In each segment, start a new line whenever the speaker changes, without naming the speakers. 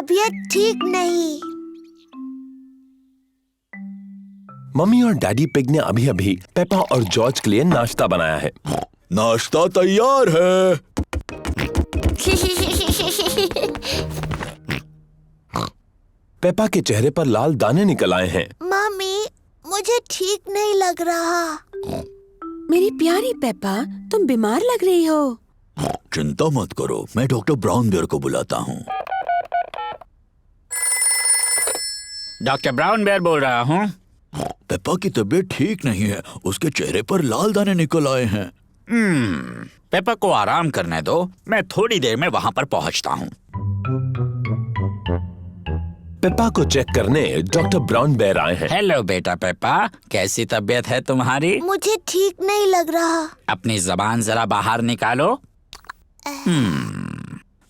तबीयत ठीक नहीं।
मम्मी और डैडी पिग ने अभी-अभी पेपा और जॉर्ज के लिए नाश्ता बनाया है।
नाश्ता तैयार है।
पेपा के चेहरे पर लाल दाने निकल आए हैं।
मम्मी, मुझे ठीक नहीं लग रहा।
मेरी प्यारी पेपा, तुम बीमार लग रही हो।
चिंता मत करो, मैं डॉक्टर ब्राउन बेयर को बुलाता हूँ।
डॉक्टर ब्राउन बेयर बोल रहा हूँ।
पेपा की तबीयत ठीक नहीं है, उसके चेहरे पर लाल दाने निकल आए हैं।
पेपा को आराम करने दो, मैं थोड़ी देर में वहाँ पर पहुँचता हूँ।
पेपा को चेक करने डॉक्टर ब्राउन बेयर आए हैं।
हेलो बेटा पेपा, कैसी तबीयत है तुम्हारी?
मुझे ठीक नहीं लग रहा।
अपनी जबान जरा बाहर निकालो।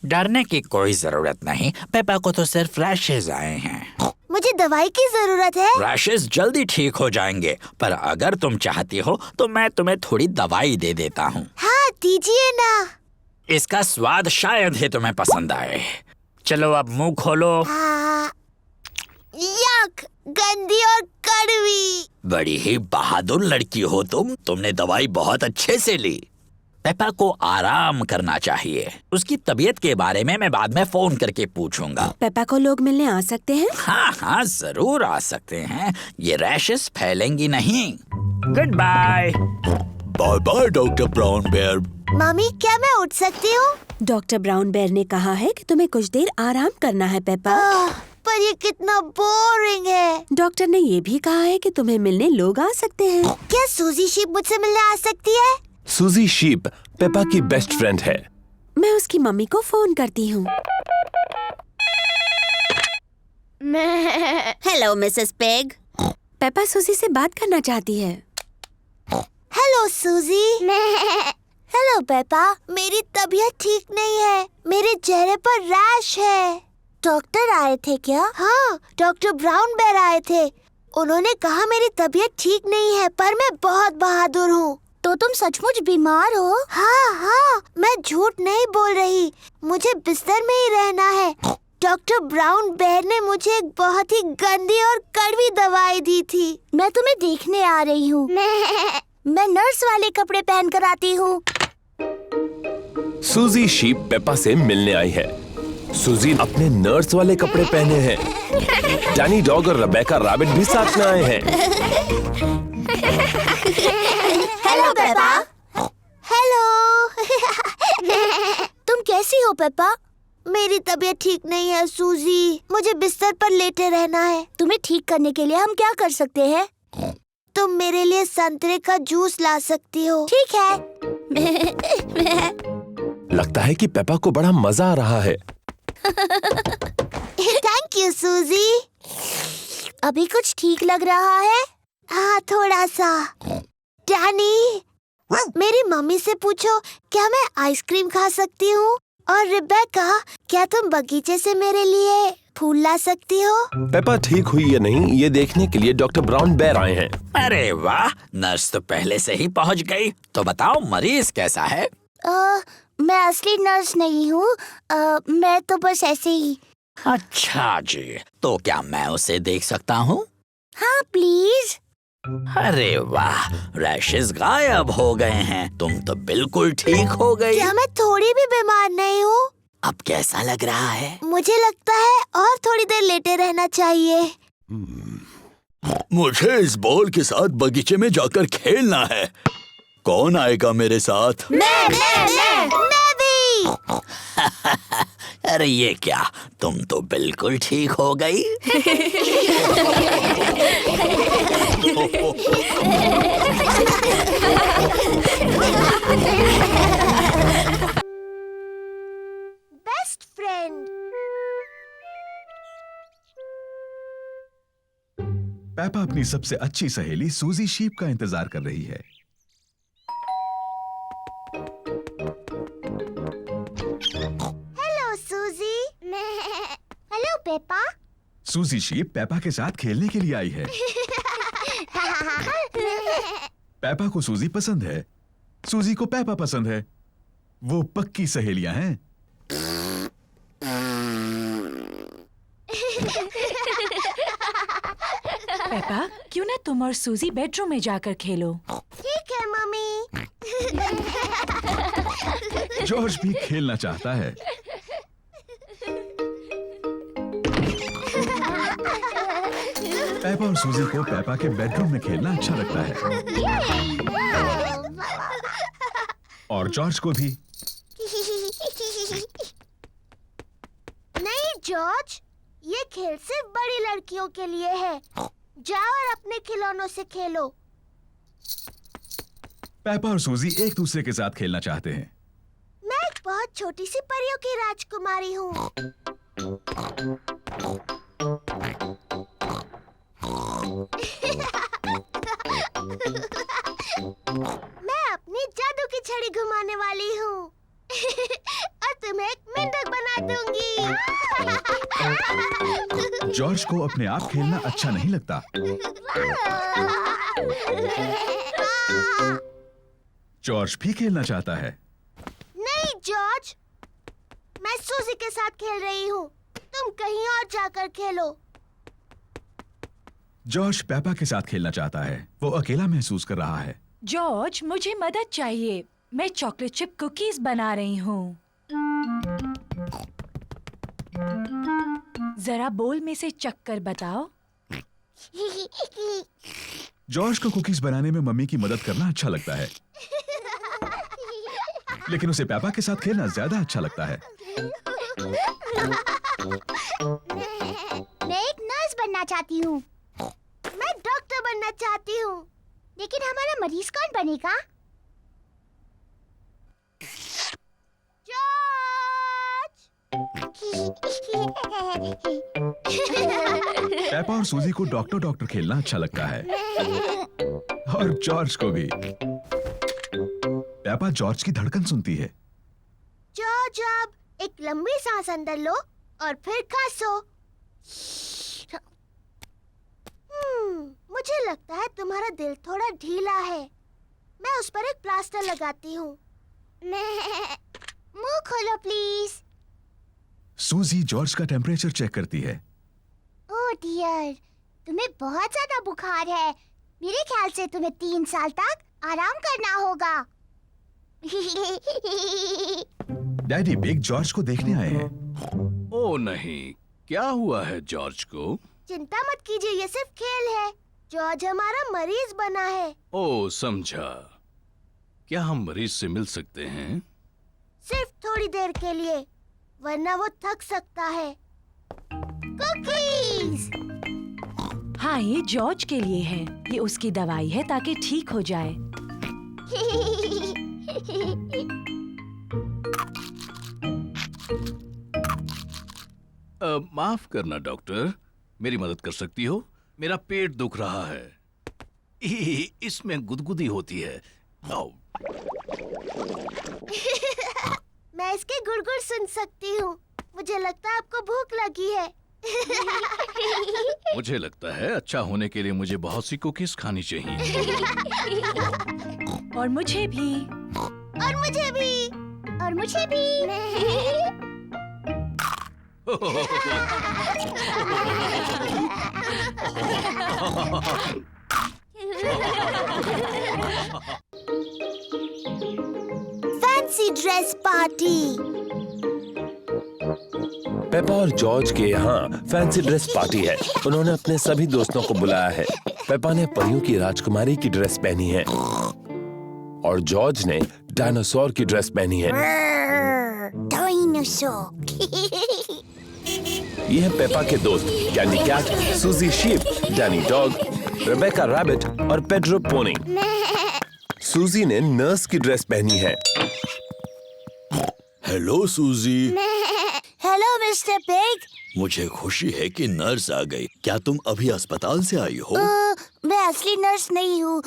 डरने की कोई जरूरत नहीं, पेपा को तो सिर्फ रैशेज आए हैं।
मुझे दवाई की जरूरत है।
रैशेज जल्दी ठीक हो जाएंगे, पर अगर तुम चाहती हो तो मैं तुम्हें थोड़ी दवाई दे देता हूँ।
हाँ, दीजिए ना।
इसका स्वाद शायद ही तुम्हें पसंद आए। चलो अब मुंह खोलो।
यक, गंदी और कड़वी।
बड़ी ही बहादुर लड़की हो तुमने दवाई बहुत अच्छे से ली। पेपा को आराम करना चाहिए। उसकी तबीयत के बारे में मैं बाद में फोन करके पूछूंगा।
पेपा को लोग मिलने आ सकते हैं?
हाँ हाँ, जरूर आ सकते हैं। ये रैशेस फैलेंगी नहीं। Goodbye.
Bye bye doctor Brown Bear.
Mummy, क्या मैं उठ सकती हूँ?
डॉक्टर ब्राउन बेयर ने कहा है कि तुम्हें कुछ देर आराम करना है पेपा।
पर ये कितना बोरिंग है।
डॉक्टर ने ये भी कहा है कि तुम्हें मिलने लोग आ सकते हैं।
क्या सूजी शीप मुझसे मिलने आ सकती है?
सूजी शीप पेपा की बेस्ट फ्रेंड है।
मैं उसकी मम्मी को फोन करती हूँ। Hello Mrs pig. पेपा सूजी से बात करना चाहती है।
Hello Suzy. हेलो पेपा, मेरी तबीयत ठीक नहीं है। मेरे चेहरे पर रैश है। डॉक्टर आए थे क्या? हाँ, डॉक्टर ब्राउन बेयर आए थे। उन्होंने कहा मेरी तबीयत ठीक नहीं है, पर मैं बहुत बहादुर हूँ। तो तुम सचमुच बीमार हो? हाँ हाँ, मैं झूठ नहीं बोल रही। मुझे बिस्तर में ही रहना है। डॉक्टर ब्राउन बेयर ने मुझे एक बहुत ही गंदी और कड़वी दवाई दी थी। मैं तुम्हें देखने आ रही हूँ। मैं नर्स वाले कपड़े पहन कर आती हूँ।
सूजी शीप पेपा से मिलने आई है। सूजी अपने नर्स वाले कपड़े पहने हैं। डैनी डॉग और रेबेका रैबिट भी साथ में आए हैं।
Hello Peppa. हेलो। तुम कैसी हो पेपा? मेरी तबीयत ठीक नहीं है सूजी। मुझे बिस्तर पर लेटे रहना है। तुम्हें ठीक करने के लिए हम क्या कर सकते हैं? तुम मेरे लिए संतरे का जूस ला सकती हो। ठीक है।
लगता है कि पेपा को बड़ा मजा आ रहा है।
थैंक यू सूजी। अभी कुछ ठीक लग रहा है? हाँ, थोड़ा सा। डैनी, मेरी मम्मी से पूछो क्या मैं आइसक्रीम खा सकती हूँ? और रेबेका, क्या तुम बगीचे से मेरे लिए फूल ला सकती हो?
पेपा ठीक हुई या नहीं, ये देखने के लिए डॉक्टर ब्राउन बेयर आए हैं।
अरे वाह, नर्स तो पहले से ही पहुँच गई। तो बताओ मरीज कैसा है?
मैं असली नर्स नहीं हूँ। मैं तो बस ऐसे ही।
अच्छा जी, तो क्या मैं उसे देख सकता हूँ?
हाँ प्लीज।
अरे वाह, रैशेस गायब हो गए हैं। तुम तो बिल्कुल ठीक हो गई।
क्या मैं थोड़ी भी बीमार नहीं हूँ?
अब कैसा लग रहा है?
मुझे लगता है और थोड़ी देर लेटे रहना चाहिए।
मुझे इस बॉल के साथ बगीचे में जाकर खेलना है। कौन आएगा मेरे साथ?
मैं भी।
अरे ये क्या, तुम तो बिल्कुल ठीक हो गई।
Best friend.
पेपा अपनी सबसे अच्छी सहेली सूजी शीप का इंतजार कर रही है।
Hello Suzy. Hello Peppa.
सूजी शीप पेपा के साथ खेलने के लिए आई है। पेपा को सूजी पसंद है, सूजी को पेपा पसंद है। वो पक्की सहेलियां हैं।
पेपा, क्यों ना तुम और सूजी बेडरूम में जाकर खेलो?
ठीक है मम्मी।
जॉर्ज भी खेलना चाहता है। पेपा और सूजी को पेपा के बेडरूम में खेलना अच्छा लगता है और जॉर्ज को भी।
नहीं जॉर्ज, ये खेल सिर्फ बड़ी लड़कियों के लिए है। जाओ और अपने खिलौनों से खेलो।
पेपा और सूजी एक दूसरे के साथ खेलना चाहते हैं।
मैं एक बहुत छोटी सी परियों की राजकुमारी हूँ। मैं अपनी जादू की छड़ी घुमाने वाली हूँ और तुम्हें एक मेंढक बना दूंगी।
जॉर्ज को अपने आप खेलना अच्छा नहीं लगता। जॉर्ज भी खेलना चाहता है।
नहीं जॉर्ज, मैं सूजी के साथ खेल रही हूँ। तुम कहीं और जाकर खेलो।
जॉर्ज पेपा के साथ खेलना चाहता है। वो अकेला महसूस कर रहा है।
जॉर्ज, मुझे मदद चाहिए। मैं चॉकलेट चिप कुकीज बना रही हूँ। जरा बोल में से चक्कर बताओ।
जॉर्ज को कुकीज बनाने में मम्मी की मदद करना अच्छा लगता है, लेकिन उसे पेपा के साथ खेलना ज्यादा अच्छा लगता है।
मैं एक नर्स बनना चाहती हूँ। मैं डॉक्टर बनना चाहती हूँ। लेकिन हमारा मरीज कौन बनेगा?
पेपा और सूजी को डॉक्टर डॉक्टर खेलना अच्छा लगता है और जॉर्ज को भी। पेपा जॉर्ज की धड़कन सुनती है।
जॉर्ज, अब एक लंबी सांस अंदर लो और फिर खांसो। मुझे लगता है तुम्हारा दिल थोड़ा ढीला है। मैं उस पर एक प्लास्टर लगाती हूँ। मुंह खोलो प्लीज।
सूजी जॉर्ज का टेम्परेचर चेक करती है।
ओह डियर, तुम्हें बहुत ज्यादा बुखार है। मेरे ख्याल से तुम्हें 3 साल तक आराम करना होगा।
डैडी बिग जॉर्ज को देखने आए हैं।
ओ नहीं, क्या हुआ है जॉर्ज को?
चिंता मत कीजिए, ये सिर्फ खेल है। जॉर्ज हमारा मरीज बना है।
ओ समझा। क्या हम मरीज से मिल सकते हैं?
सिर्फ थोड़ी देर के लिए, वरना वो थक सकता है। कुकीज।
हाँ, ये जॉर्ज के लिए है। ये उसकी दवाई है ताकि ठीक हो जाए।
माफ करना डॉक्टर, मेरी मदद कर सकती हो? मेरा पेट दुख रहा है। इसमें गुदगुदी होती है। आओ।
मैं इसके गुड़गुड़ सुन सकती हूँ। मुझे लगता है आपको भूख लगी है।
मुझे लगता है अच्छा होने के लिए मुझे बहुत सी कुकीज खानी चाहिए।
और मुझे भी।
और मुझे भी। और मुझे भी। Fancy dress party.
पेपा और जॉर्ज के यहाँ फैंसी ड्रेस पार्टी है। उन्होंने अपने सभी दोस्तों को बुलाया है। पेपा ने परियों की राजकुमारी की ड्रेस पहनी है और जॉर्ज ने डायनासोर की ड्रेस पहनी है।
डायनासोर।
ये है पेपा के दोस्त Candy Cat, Suzy Sheep, Danny Dog, Rebecca Rabbit और पेड्रो पोनी। सूजी ने नर्स की ड्रेस पहनी है।
Hello Suzy.
Hello mister Pig.
मुझे खुशी है कि नर्स आ गई। क्या तुम अभी अस्पताल से आई हो?
मैं असली नर्स नहीं हूँ।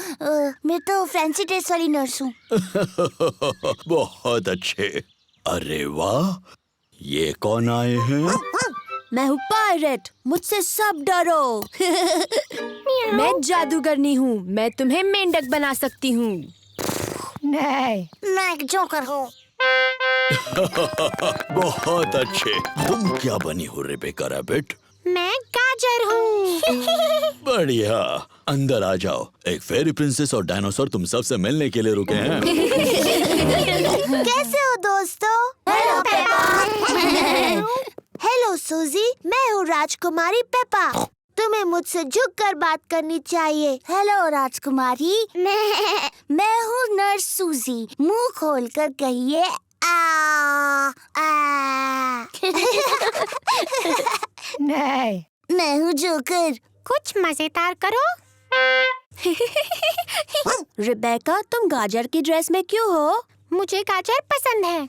मैं तो फैंसी ड्रेस वाली नर्स हूँ।
बहुत अच्छे। अरे वाह, ये कौन आए हैं?
मैं हूँ पायरेट, मुझसे सब डरो। मैं जादूगरनी हूँ, मैं तुम्हें मेंढक बना सकती हूँ।
नहीं, मैं एक जोकर हूँ।
बहुत अच्छे। तुम क्या बनी हो रेबेका रैबिट? बढ़िया, अंदर आ जाओ। एक फेरी प्रिंसेस और डायनासोर तुम सबसे मिलने के लिए रुके हैं।
कैसे हो दोस्तों? Hello Peppa. हेलो सूजी, मैं हूँ राजकुमारी पेपा। तुम्हें मुझसे झुककर बात करनी चाहिए। हेलो राजकुमारी, मैं हूँ नर्स सूजी। मुंह खोलकर कहिए आ।
नहीं,
मैं हूँ जोकर।
कुछ मजेदार करो। रिबेका, तुम गाजर की ड्रेस में क्यों हो? मुझे गाजर पसंद है।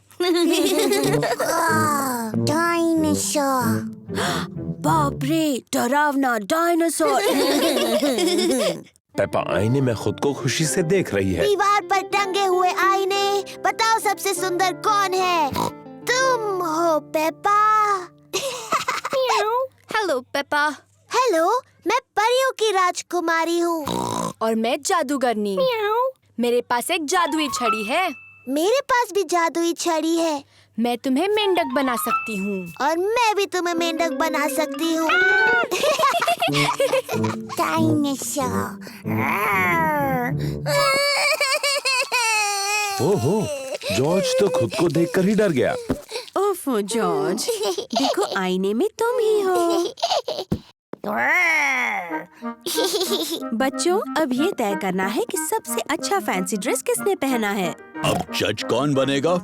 डायनासोर।
बाप रे, डरावना डायनासोर।
पेपा आईने में खुद को खुशी से देख रही है।
दीवार पर टंगे हुए आईने, बताओ सबसे सुंदर कौन है? तुम हो पेपा।
Hello Peppa.
हेलो, मैं परियों की राजकुमारी हूँ।
और मैं जादूगरनी। मेरे पास एक जादुई छड़ी है।
मेरे पास भी जादुई छड़ी है।
मैं तुम्हें मेंढक बना सकती हूँ।
और मैं भी तुम्हें मेंढक बना सकती हूँ। डायनासोर।
ओहो, जॉर्ज तो खुद को देखकर ही डर गया।
ओफो जॉर्ज, देखो आईने में तुम ही हो। बच्चों, अब ये तय करना है कि सबसे अच्छा फैंसी ड्रेस किसने पहना है।
अब जज कौन बनेगा?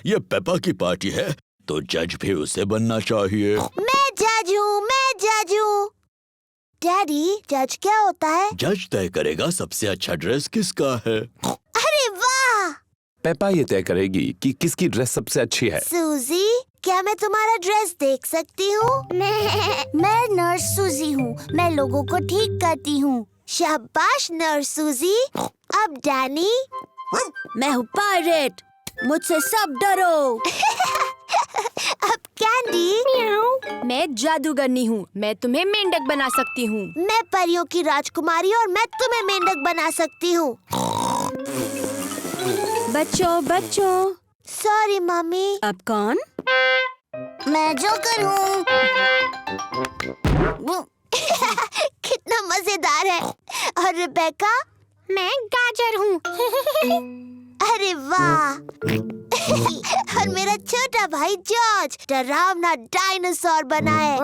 ये पेपा की पार्टी है, तो जज भी उसे बनना चाहिए।
मैं जज हूँ, मैं जज हूँ। डैडी, जज क्या होता है?
जज तय करेगा सबसे अच्छा ड्रेस किसका है।
अरे वाह!
पेपा ये तय करेगी कि किसकी ड्रेस सबसे अच्छी है।
सूजी, क्या मैं तुम्हारा ड्रेस देख सकती हूँ? मैं नर्स सूजी हूँ। मैं लोगों को ठीक करती हूँ। शाबाश नर्स सूजी। अब डैनी।
मैं हूँ पायरेट, मुझसे सब डरो।
अब कैंडी।
मैं जादूगरनी हूँ। मैं तुम्हें मेंढक बना सकती हूँ।
मैं परियों की राजकुमारी और मैं तुम्हें मेंढक बना सकती हूँ।
बच्चों,
सॉरी मम्मी।
अब कौन?
मैं जोकर हूँ। कितना मजेदार है। और रिबेका?
मैं गाजर हूँ।
अरे वाह! और मेरा छोटा भाई जॉर्ज डरावना डायनासोर बना है।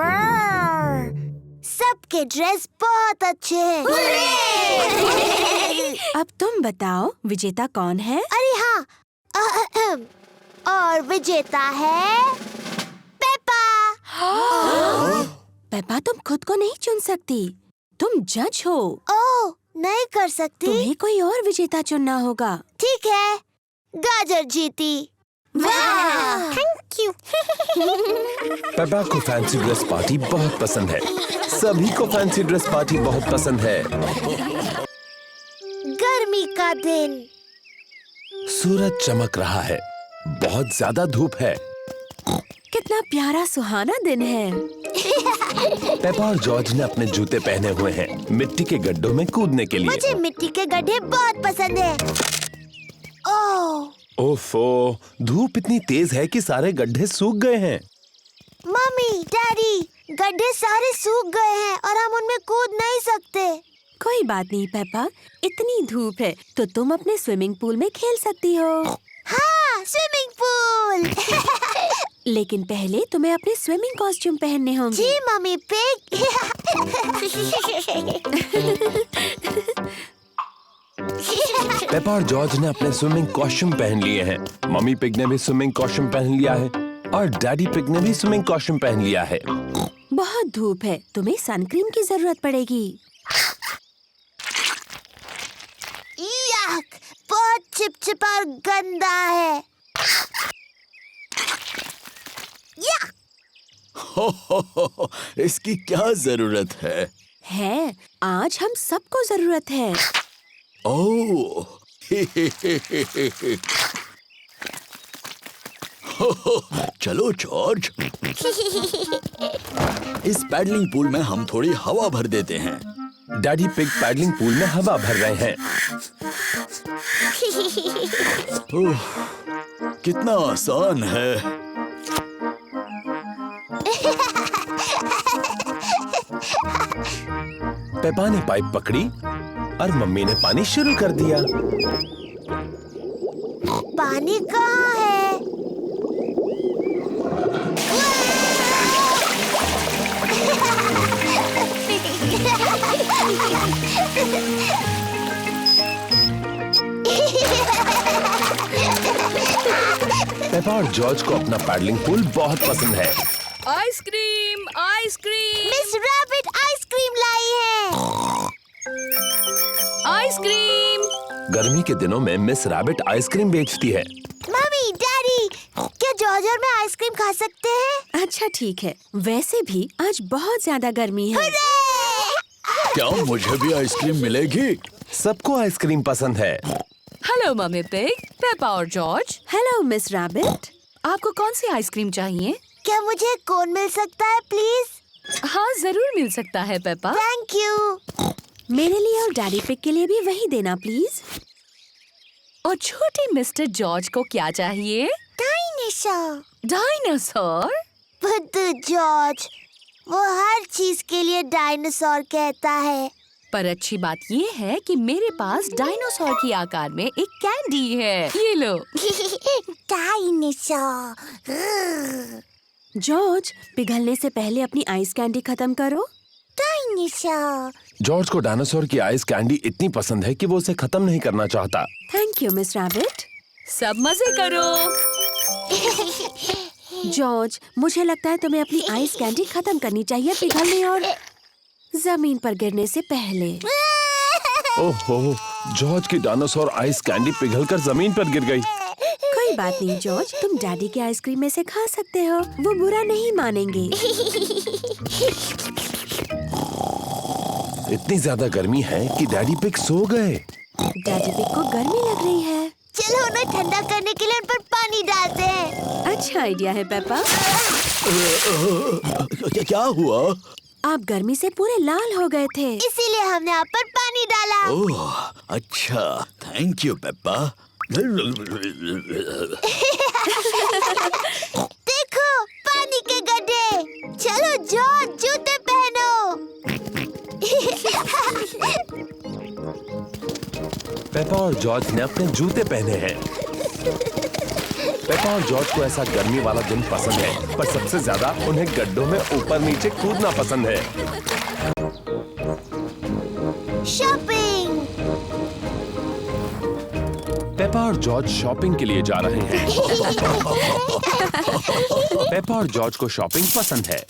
सबके ड्रेस बहुत अच्छे हैं।
अब तुम बताओ, विजेता कौन है?
अरे हाँ, और विजेता है पेपा।
पेपा, तुम खुद को नहीं चुन सकती। तुम जज हो।
ओह, नहीं कर सकती।
तुम्हें कोई और विजेता चुनना होगा।
ठीक है, गाजर जीती। वाह! Thank you.
पेपा को फैंसी ड्रेस पार्टी बहुत पसंद है। सभी को फैंसी ड्रेस पार्टी बहुत पसंद है।
गर्मी का दिन।
सूरज चमक रहा है। बहुत ज्यादा धूप है।
कितना प्यारा सुहाना दिन है।
पेपा और जॉर्ज ने अपने जूते पहने हुए हैं मिट्टी के गड्ढों में कूदने के लिए।
मुझे मिट्टी के गड्ढे बहुत पसंद है। ओह,
ओफो, धूप इतनी तेज है कि सारे गड्ढे सूख गए हैं।
मम्मी, डैडी, गड्ढे सारे सूख गए हैं और हम उनमें कूद नहीं सकते।
कोई बात नहीं पेपा, इतनी धूप है तो तुम अपने स्विमिंग पूल में खेल सकती हो।
हाँ, स्विमिंग पूल।
लेकिन पहले तुम्हें अपने स्विमिंग कॉस्ट्यूम पहनने होंगे।
जी मम्मी पिग।
पेपा और जॉर्ज ने अपने स्विमिंग कॉस्ट्यूम पहन लिए हैं। मम्मी पिग ने भी स्विमिंग कॉस्ट्यूम पहन लिया है और डैडी पिग ने भी स्विमिंग कॉस्ट्यूम पहन लिया है।
बहुत धूप है, तुम्हें सनक्रीम की जरूरत पड़ेगी।
यक, बहुत चिपचिपा और गंदा है।
इसकी क्या जरूरत है?
है, आज हम सबको जरूरत है।
ओह, चलो जॉर्ज, इस पैडलिंग पूल में हम थोड़ी हवा भर देते हैं।
डैडी पिग पैडलिंग पूल में हवा भर रहे हैं।
कितना आसान है।
पेपा ने पाइप पकड़ी और मम्मी ने पानी शुरू कर दिया।
पानी कहाँ है?
पेपा और जॉर्ज को अपना पैडलिंग पूल बहुत पसंद है।
Ice cream, ice cream,
Miss Rabbit ice cream लाई है।
आइसक्रीम।
गर्मी के दिनों में मिस रैबिट आइसक्रीम बेचती है।
मम्मी, डैडी, क्या जॉर्ज और मैं आइसक्रीम खा सकते हैं?
अच्छा ठीक है, वैसे भी आज बहुत ज्यादा गर्मी है।
क्या मुझे भी आइसक्रीम मिलेगी?
सबको आइसक्रीम पसंद है।
हेलो मम्मी पिग, पेपा और जॉर्ज।
Hello miss rabbit.
आपको कौन सी आइसक्रीम चाहिए?
क्या मुझे कोन मिल सकता है प्लीज?
हाँ जरूर मिल सकता है पेपा।
Thank you.
मेरे लिए और डैडी पिग के लिए भी वही देना प्लीज।
और छोटे मिस्टर जॉर्ज को क्या चाहिए?
डायनासोर।
डायनासोर?
बुद्धू जॉर्ज, वो हर चीज के लिए डायनासोर कहता है।
पर अच्छी बात ये है कि मेरे पास डायनासोर की आकार में एक कैंडी है। ये लो।
डायनासोर।
जॉर्ज, पिघलने से पहले अपनी आइस कैंडी खत्म करो।
डायनासोर।
जॉर्ज को डायनासोर की आइस कैंडी इतनी पसंद है कि वो उसे खत्म नहीं करना चाहता।
Thank you miss rabbit.
सब मजे करो।
जॉर्ज, मुझे लगता है तुम्हें अपनी आइस कैंडी खत्म करनी चाहिए पिघलने और जमीन पर गिरने से पहले।
ओहो, जॉर्ज की डायनासोर आइस कैंडी पिघलकर जमीन पर गिर गई।
कोई बात नहीं जॉर्ज, तुम डैडी के आइसक्रीम में से खा सकते हो, वो बुरा नहीं मानेंगे।
इतनी ज्यादा गर्मी है कि डैडी पिग सो गए।
डैडी पिग को गर्मी लग रही है।
चलो उन्हें ठंडा करने के लिए उन पर पानी डालते हैं।
अच्छा आइडिया है पेपा।
क्या हुआ?
आप गर्मी से पूरे लाल हो गए थे।
इसीलिए हमने आप पर पानी डाला।
ओह, अच्छा, थैंक यू पेप्पा।
देखो, पानी के गड्ढे। चलो जॉर्ज, जूते पहनो।
पेपा और जॉर्ज ने अपने जूते पहने हैं। पेपा और जॉर्ज को ऐसा गर्मी वाला दिन पसंद है, पर सबसे ज्यादा उन्हें गड्ढों में ऊपर नीचे कूदना पसंद है।
शॉपिंग।
पेपा और जॉर्ज शॉपिंग के लिए जा रहे हैं। पेपा और जॉर्ज को शॉपिंग पसंद है।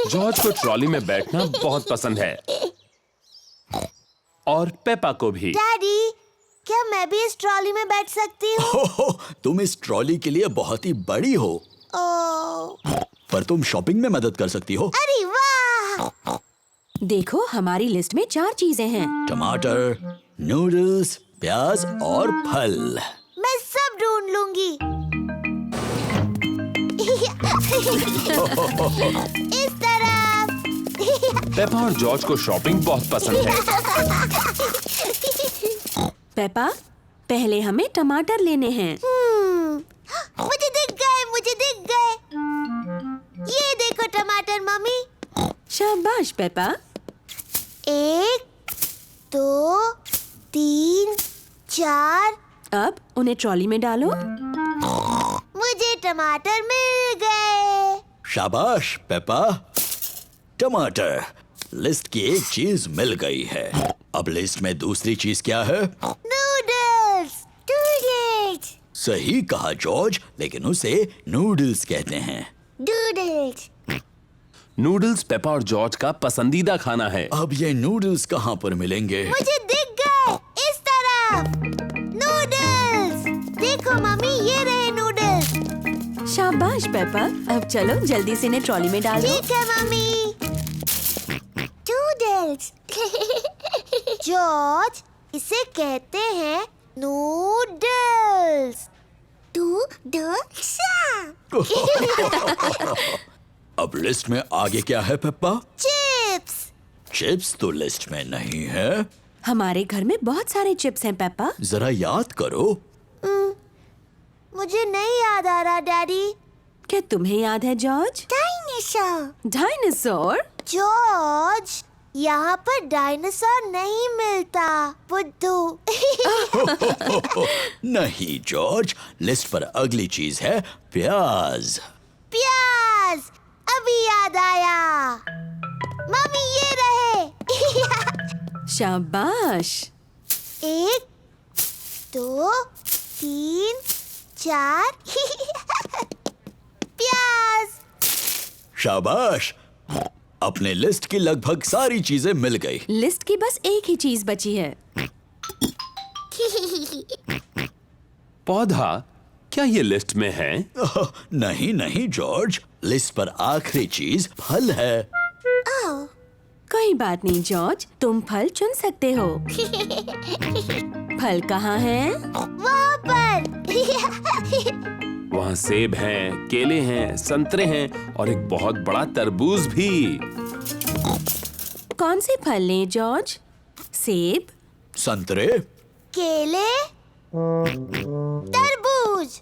जॉर्ज को ट्रॉली में बैठना बहुत पसंद है, और पेपा को भी।
डैडी, क्या मैं भी इस ट्रॉली में बैठ सकती हूँ?
ओह, तुम इस ट्रॉली के लिए बहुत ही बड़ी हो,
ओह,
पर तुम शॉपिंग में मदद कर सकती हो।
अरे वाह!
देखो, हमारी लिस्ट में 4 चीजें हैं।
टमाटर, नूडल्स, प्याज और फल।
मैं सब ढूंढ लूंगी। इस तरफ।
पेपा और जॉर्ज को शॉपिंग बहुत पसंद है।
पेपा, पहले हमें टमाटर लेने हैं।
मुझे दिख गए, मुझे दिख गए। ये देखो टमाटर मम्मी।
शाबाश पेपा।
1, 2, 3, 4।
अब उन्हें ट्रॉली में डालो।
मुझे टमाटर मिल गए।
शाबाश पेप्पा। टमाटर, लिस्ट की एक चीज मिल गई है। अब लिस्ट में दूसरी चीज क्या है?
नूडल्स। नूडल्स।
सही कहा जॉर्ज, लेकिन उसे नूडल्स कहते हैं।
नूडल्स।
नूडल्स पेपा और जॉर्ज का पसंदीदा खाना है।
अब ये नूडल्स कहाँ पर मिलेंगे?
मुझे दिख गए, इस तरफ। नूडल्स। देखो मम्मी, ये रहे नूडल्स।
शाबाश पेपा। अब चलो जल्दी से इन्हें ट्रॉली में डालो।
ठीक है मम्मी। नूडल्स। जॉर्ज, इसे कहते हैं नूडल्स। नूडल्स।
अब लिस्ट में आगे क्या है पेप्पा?
चिप्स।
चिप्स तो लिस्ट में नहीं है।
हमारे घर में बहुत सारे चिप्स हैं पेपा।
जरा याद करो।
मुझे नहीं याद आ रहा डैडी।
क्या तुम्हें याद है जॉर्ज?
डायनासोर।
डायनासोर?
जॉर्ज, यहाँ पर डायनासोर नहीं मिलता। बुद्धू।
नहीं जॉर्ज, लिस्ट पर अगली चीज है प्याज।
प्याज, अभी याद आया। मम्मी ये रहे।
शाबाश।
1 2 3 4 प्याज।
शाबाश, अपने लिस्ट की लगभग सारी चीजें मिल गई।
लिस्ट की बस एक ही चीज बची है।
पौधा, क्या ये लिस्ट में है?
नहीं नहीं जॉर्ज, लिस्ट पर आखिरी चीज फल है।
कोई बात नहीं जॉर्ज, तुम फल चुन सकते हो। फल कहाँ है?
वहाँ पर।
वहाँ सेब हैं, केले हैं, संतरे हैं और एक बहुत बड़ा तरबूज भी।
कौन से फल लें जॉर्ज? सेब,
संतरे,
केले, तरबूज।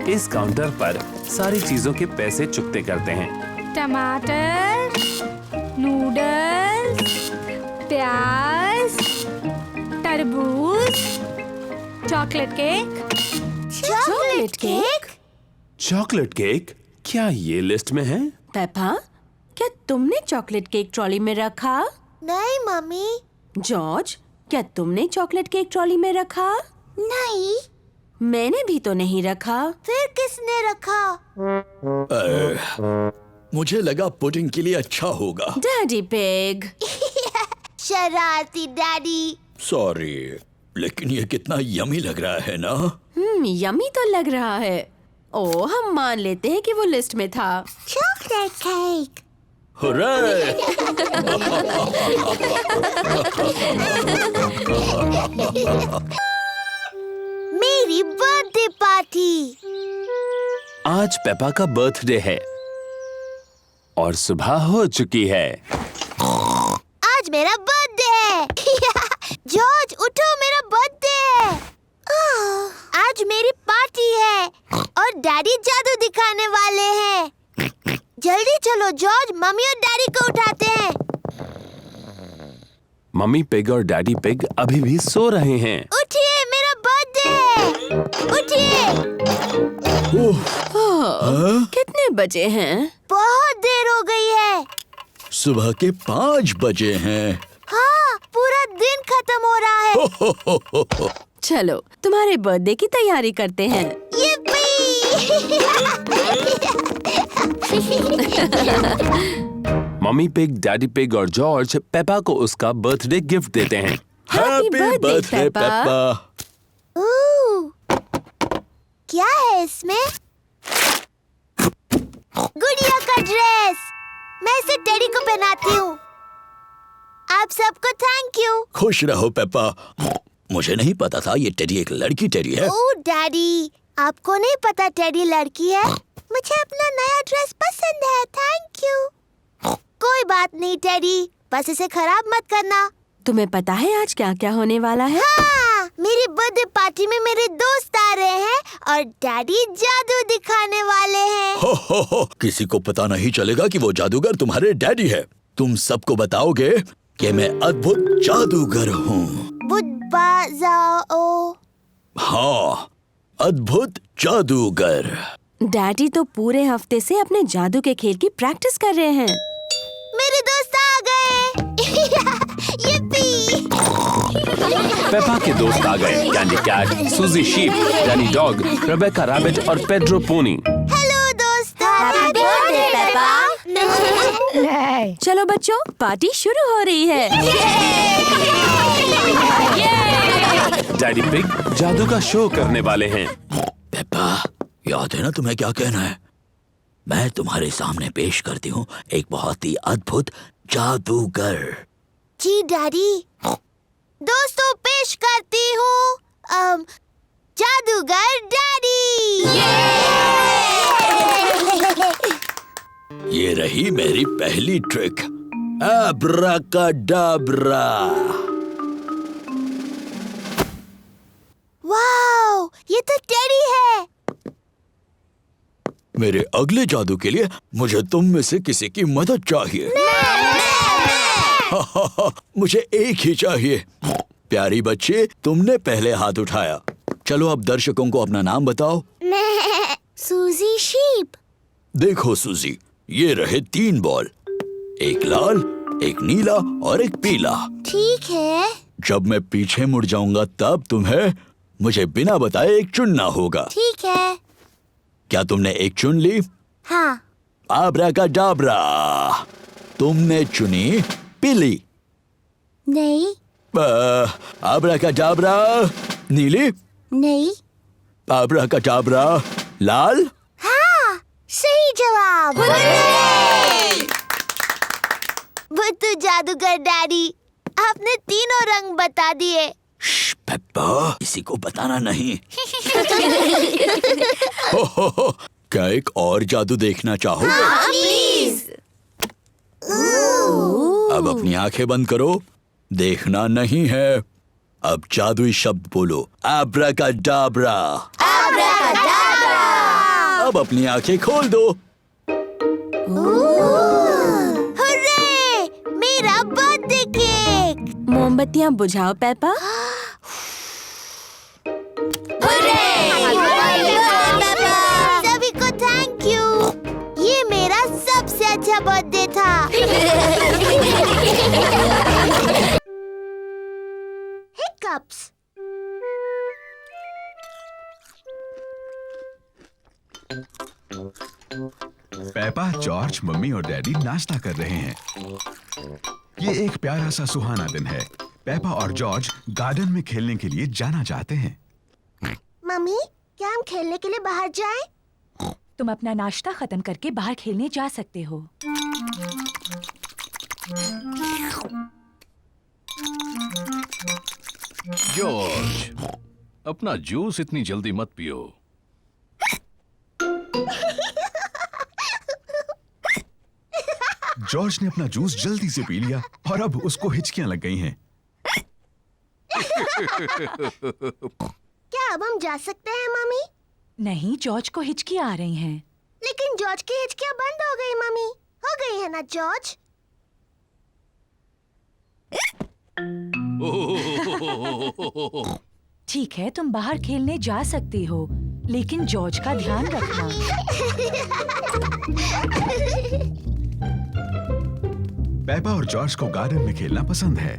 इस काउंटर पर सारी चीजों के पैसे चुकते करते हैं।
टमाटर, नूडल्स, प्याज, तरबूज, chocolate cake.
Chocolate cake?
Chocolate cake, क्या ये लिस्ट में है?
पेपा, क्या तुमने चॉकलेट केक ट्रॉली में रखा?
नहीं मम्मी।
जॉर्ज, क्या तुमने चॉकलेट केक ट्रॉली में रखा?
नहीं।
मैंने भी तो नहीं रखा।
फिर किसने रखा?
मुझे लगा पुडिंग के लिए अच्छा होगा।
Daddy pig.
शरारती डैडी।
सॉरी, लेकिन ये कितना यमी लग रहा है ना।
यमी तो लग रहा है। ओ, हम मान लेते हैं कि वो लिस्ट में था।
Chocolate cake.
हुर्रे!
मेरी बर्थडे पार्टी।
आज पेपा का बर्थडे है और सुबह हो चुकी है।
आज मेरा बर्थडे है। जॉर्ज उठो, मेरा बर्थडे है। आज मेरी पार्टी है और डैडी जादू दिखाने वाले हैं। जल्दी चलो जॉर्ज, मम्मी और डैडी को उठाते हैं।
मम्मी पिग और डैडी पिग अभी भी सो रहे हैं।
उठिए, मेरा बर्थडे है। उठिए।
कितने बजे हैं?
बहुत देर हो गई है।
सुबह के 5 बजे हैं।
हाँ, पूरा दिन खत्म हो रहा है।
चलो, तुम्हारे बर्थडे की तैयारी करते हैं।
मम्मी पिग, डैडी पिग और जॉर्ज पेपा को उसका बर्थडे गिफ्ट देते हैं।
Happy birthday Peppa.
क्या है इसमें? गुड़िया का ड्रेस। मैं इसे टेडी को पहनाती हूँ। आप सबको थैंक यू।
खुश रहो पेपा। मुझे नहीं पता था ये टेडी एक लड़की टेडी है।
ओह डैडी, आपको नहीं पता टेडी लड़की है? मुझे अपना नया ड्रेस पसंद है, थैंक यू। कोई बात नहीं टेडी, बस इसे खराब मत करना।
तुम्हें पता है आज क्या क्या होने वाला है?
हाँ, मेरी बर्थडे पार्टी में मेरे दोस्त आ रहे हैं और डैडी जादू दिखाने वाले हैं।
हो, किसी को पता नहीं चलेगा कि वो जादूगर तुम्हारे डैडी है। तुम सबको बताओगे कि मैं अद्भुत जादूगर हूँ।
जाओ।
हाँ, अद्भुत जादूगर।
डैडी तो पूरे हफ्ते से अपने जादू के खेल की प्रैक्टिस कर रहे हैं।
मेरे दोस्त आ गए। yippee!
पेपा के दोस्त आ गए। Candy Cat, Suzy Sheep, Danny Dog, Rebecca Rabbit और पेड्रो पोनी।
हेलो दोस्त। Happy birthday Peppa.
चलो बच्चों, पार्टी शुरू हो रही है।
डैडी पिग जादू का शो करने वाले हैं।
पेपा, याद है ना तुम्हें क्या कहना है? मैं तुम्हारे सामने पेश करती हूँ एक बहुत ही अद्भुत जादूगर।
जी डैडी। दोस्तों, पेश करती हूँ जादूगर डैडी।
ये रही मेरी पहली ट्रिक, अब्राकाडाब्रा।
वाओ, ये तो टेडी है।
मेरे अगले जादू के लिए मुझे तुम में से किसी की मदद चाहिए। मुझे एक ही चाहिए। प्यारी बच्ची, तुमने पहले हाथ उठाया। चलो अब दर्शकों को अपना नाम बताओ।
सूजी शीप।
देखो सूजी, ये रहे 3 बॉल, एक लाल, एक नीला और एक पीला।
ठीक है।
जब मैं पीछे मुड़ जाऊंगा तब तुम्हें मुझे बिना बताए एक चुनना होगा।
ठीक है।
क्या तुमने एक चुन ली?
हाँ।
आब्राकाडाब्रा, तुमने चुनी पीली।
नहीं।
आब्राकाडाब्रा नीली।
नहीं।
आब्राकाडाब्रा लाल।
हाँ, सही जवाब। बुद्धू जादूगर डैडी, आपने तीनों रंग बता दिए।
पेप्पा, किसी को बताना नहीं। हो, क्या एक और जादू देखना चाहोगे?
हाँ, प्लीज।
अब अपनी आंखें बंद करो, देखना नहीं है। अब जादुई शब्द बोलो, आब्राकाडाब्रा। अब अपनी आंखें खोल दो।
हुर्रे, मेरा बर्थडे केक।
मोमबत्तियाँ बुझाओ पेपा।
सभी को थैंक यू। ये मेरा सबसे अच्छा बर्थडे था। हिकअप्स।
पेपा, जॉर्ज, मम्मी और डैडी नाश्ता कर रहे हैं। ये एक प्यारा सा सुहाना दिन है। पेपा और जॉर्ज गार्डन में खेलने के लिए जाना चाहते हैं।
मम्मी, क्या हम खेलने के लिए बाहर जाएं?
तुम अपना नाश्ता खत्म करके बाहर खेलने जा सकते हो।
जॉर्ज, अपना जूस इतनी जल्दी मत पियो।
जॉर्ज ने अपना जूस जल्दी से पी लिया और अब उसको हिचकियां लग गई हैं।
क्या अब हम जा सकते हैं मम्मी?
नहीं, जॉर्ज को हिचकी आ रही हैं।
लेकिन जॉर्ज की हिचकियां बंद हो गई मम्मी। हो गई है ना जॉर्ज?
ठीक है, तुम बाहर खेलने जा सकती हो, लेकिन जॉर्ज का ध्यान रखना।
पेपा और जॉर्ज को गार्डन में खेलना पसंद है।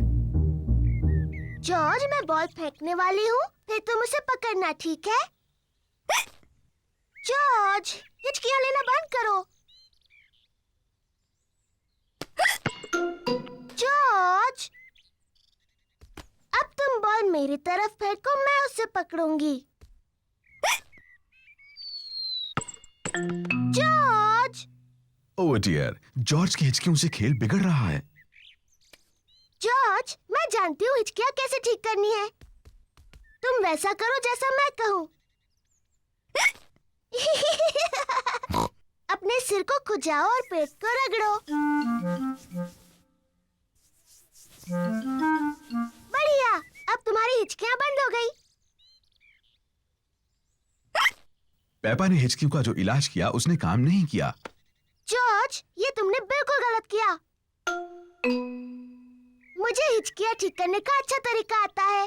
जॉर्ज, मैं बॉल फेंकने वाली हूँ, फिर तुम उसे पकड़ना, ठीक है? जॉर्ज, हिचकियां लेना बंद करो। जॉर्ज, अब तुम बॉल मेरी तरफ फेंको, मैं उसे पकड़ूंगी। जॉर्ज!
ओह डियर, जॉर्ज की हिचकियों से खेल बिगड़ रहा है।
जॉर्ज, मैं जानती हूँ हिचकियां कैसे ठीक करनी है। तुम वैसा करो जैसा मैं कहूँ। अपने सिर को खुजाओ और पेट को रगड़ो। बढ़िया, अब तुम्हारी हिचकियां बंद हो गई।
पेपा ने हिचकियों का जो इलाज किया उसने काम नहीं किया।
जॉर्ज, ये तुमने बिल्कुल गलत किया। मुझे हिचकियां ठीक करने का अच्छा तरीका आता है।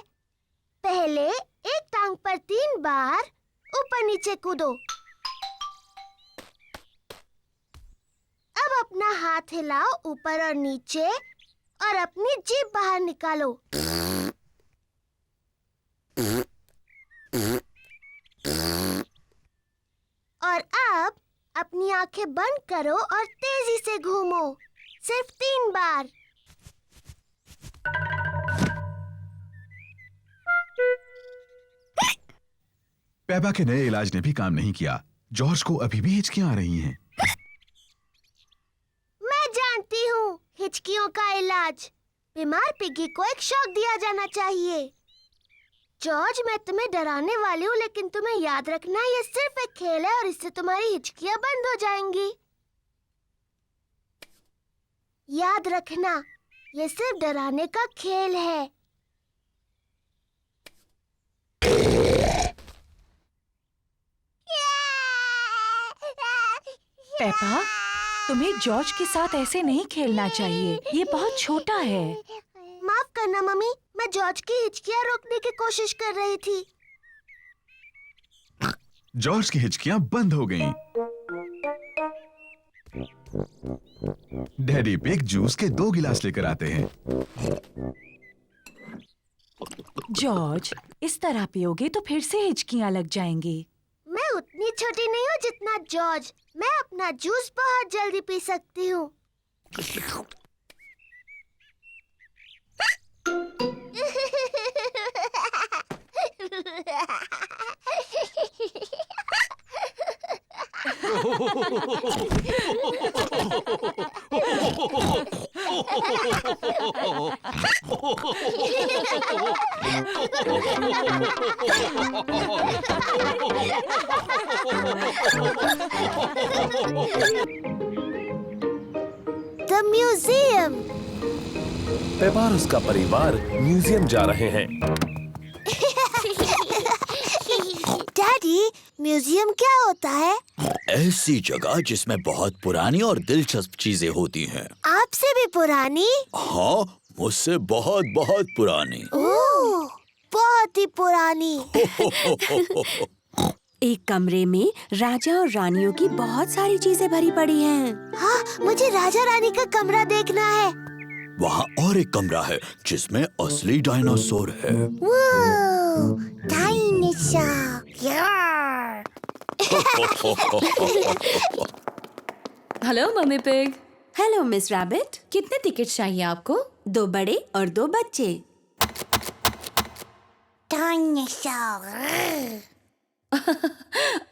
पहले एक टांग पर 3 बार ऊपर नीचे कूदो। अब अपना हाथ हिलाओ ऊपर और नीचे और अपनी जीभ बाहर निकालो। और अब अपनी आंखें बंद करो और तेजी से घूमो, सिर्फ 3 बार।
पेपा के नए इलाज ने भी काम नहीं किया। जॉर्ज को अभी भी हिचकियां आ रही हैं।
मैं जानती हूँ हिचकियों का इलाज। बीमार पिगी को एक शॉक दिया जाना चाहिए। जॉर्ज, मैं तुम्हें डराने वाली हूँ, लेकिन तुम्हें याद रखना ये सिर्फ एक खेल है और इससे तुम्हारी हिचकियां बंद हो जाएंगी। याद रखना, ये सिर्फ डराने का खेल है।
पेपा, तुम्हें जॉर्ज के साथ ऐसे नहीं खेलना चाहिए। ये बहुत छोटा है।
माफ करना मम्मी, मैं जॉर्ज की हिचकियाँ रोकने की कोशिश कर रही थी।
जॉर्ज की हिचकियां बंद हो गईं। डैडी पिग जूस के 2 गिलास लेकर आते हैं।
जॉर्ज, इस तरह पियोगे तो फिर से हिचकियाँ लग जाएंगी।
मैं उतनी छोटी नहीं हूँ जितना जॉर्ज। मैं अपना जूस बहुत जल्दी पी सकती हूँ। The museum.
पेपा और उसका परिवार म्यूजियम जा रहे हैं।
डैडी, म्यूजियम क्या होता है?
ऐसी जगह जिसमें बहुत पुरानी और दिलचस्प चीजें होती हैं।
आपसे भी पुरानी?
हाँ, मुझसे बहुत बहुत पुरानी।
ओह, बहुत ही पुरानी।
एक कमरे में राजा और रानियों की बहुत सारी चीजें भरी पड़ी हैं।
हाँ, मुझे राजा रानी का कमरा देखना है।
वहाँ और एक कमरा है जिसमें असली डायनासोर है।
वो dinosaur.
Hello mummy pig. Hello miss rabbit. कितने टिकट चाहिए आपको? 2 बड़े और 2 बच्चे।
डायनासोर।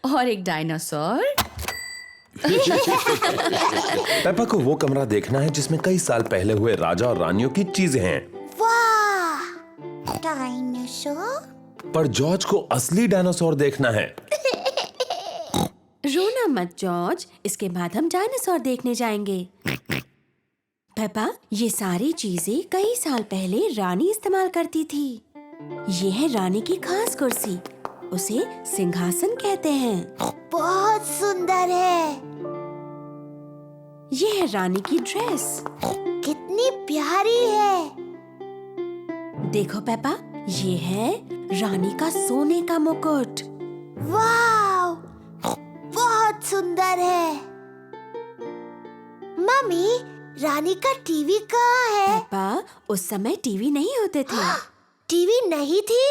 और एक डायनासोर।
पेपा को वो कमरा देखना है जिसमें कई साल पहले हुए राजा और रानियों की चीजें हैं।
वाह, डायनासोर।
पर जॉर्ज को असली डायनासोर देखना है।
रोना मत जॉर्ज, इसके बाद हम डायनासोर देखने जाएंगे। पेपा, ये सारी चीजें कई साल पहले रानी इस्तेमाल करती थी। ये है रानी की खास कुर्सी, उसे सिंहासन कहते हैं।
बहुत सुंदर है।
ये है रानी की ड्रेस।
कितनी प्यारी है।
देखो पेपा, ये है रानी का सोने का मुकुट।
वाह, बहुत सुंदर है। मम्मी, रानी का टीवी कहाँ है?
पेपा, उस समय टीवी नहीं होते थे।
टीवी नहीं थी?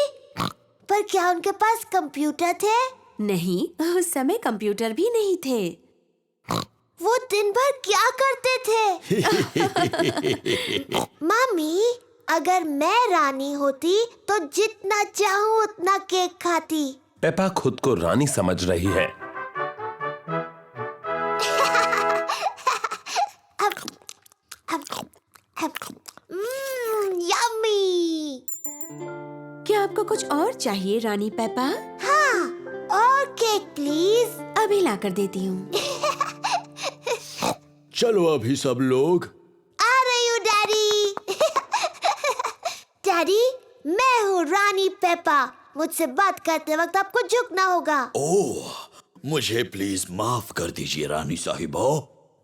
पर क्या उनके पास कंप्यूटर थे?
नहीं, उस समय कंप्यूटर भी नहीं थे।
वो दिन भर क्या करते थे? मम्मी, अगर मैं रानी होती तो जितना चाहूँ उतना केक खाती।
पेपा खुद को रानी समझ रही है।
यम्मी।
क्या आपको कुछ और चाहिए रानी पेपा?
हाँ, और केक प्लीज।
अभी लाकर देती हूँ।
चलो अभी सब लोग।
आ रही हूँ डैडी। डैडी, मैं हूँ रानी पेपा। मुझसे बात करते वक्त आपको झुकना होगा।
ओह, मुझे प्लीज माफ कर दीजिए रानी साहिबा।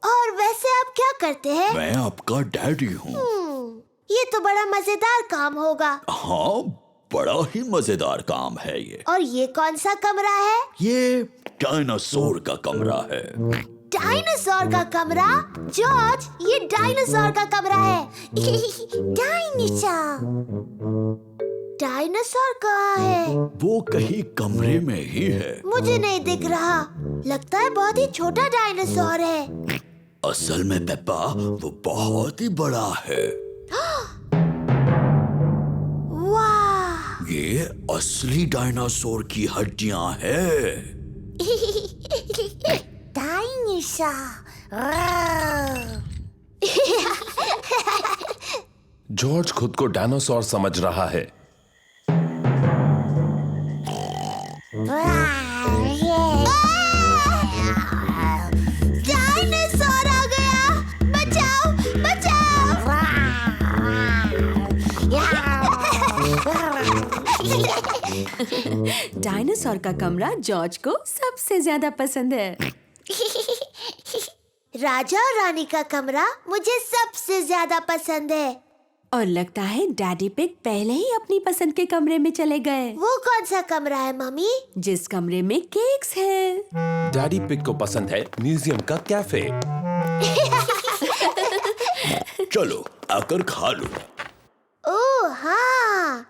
और वैसे आप क्या करते हैं?
मैं आपका डैडी हूँ।
ये तो बड़ा मजेदार काम होगा।
हाँ, बड़ा ही मजेदार काम है ये।
और ये कौन सा कमरा है?
ये डायनासोर का कमरा है।
डायनासोर का कमरा? जॉर्ज, ये डायनासोर का कमरा है। डायनासोर। डायनासोर कहाँ है?
वो कहीं कमरे में ही है।
मुझे नहीं दिख रहा। लगता है बहुत ही छोटा डायनासोर है।
असल में पेपा, वो बहुत ही बड़ा है।
वाह,
ये असली डायनासोर की हड्डियां हैं।
जॉर्ज खुद को डायनासोर समझ रहा है।
डायनासोर आ गया। बचाओ, बचाओ।
डायनासोर का कमरा जॉर्ज को सबसे ज्यादा पसंद है।
राजा और रानी का कमरा मुझे सबसे ज्यादा पसंद है।
और लगता है डैडी पिग पहले ही अपनी पसंद के कमरे में चले गए।
वो कौन सा कमरा है मम्मी?
जिस कमरे में केक्स हैं।
डैडी पिग को पसंद है म्यूजियम का कैफे।
चलो आकर खा लो।
ओह हाँ,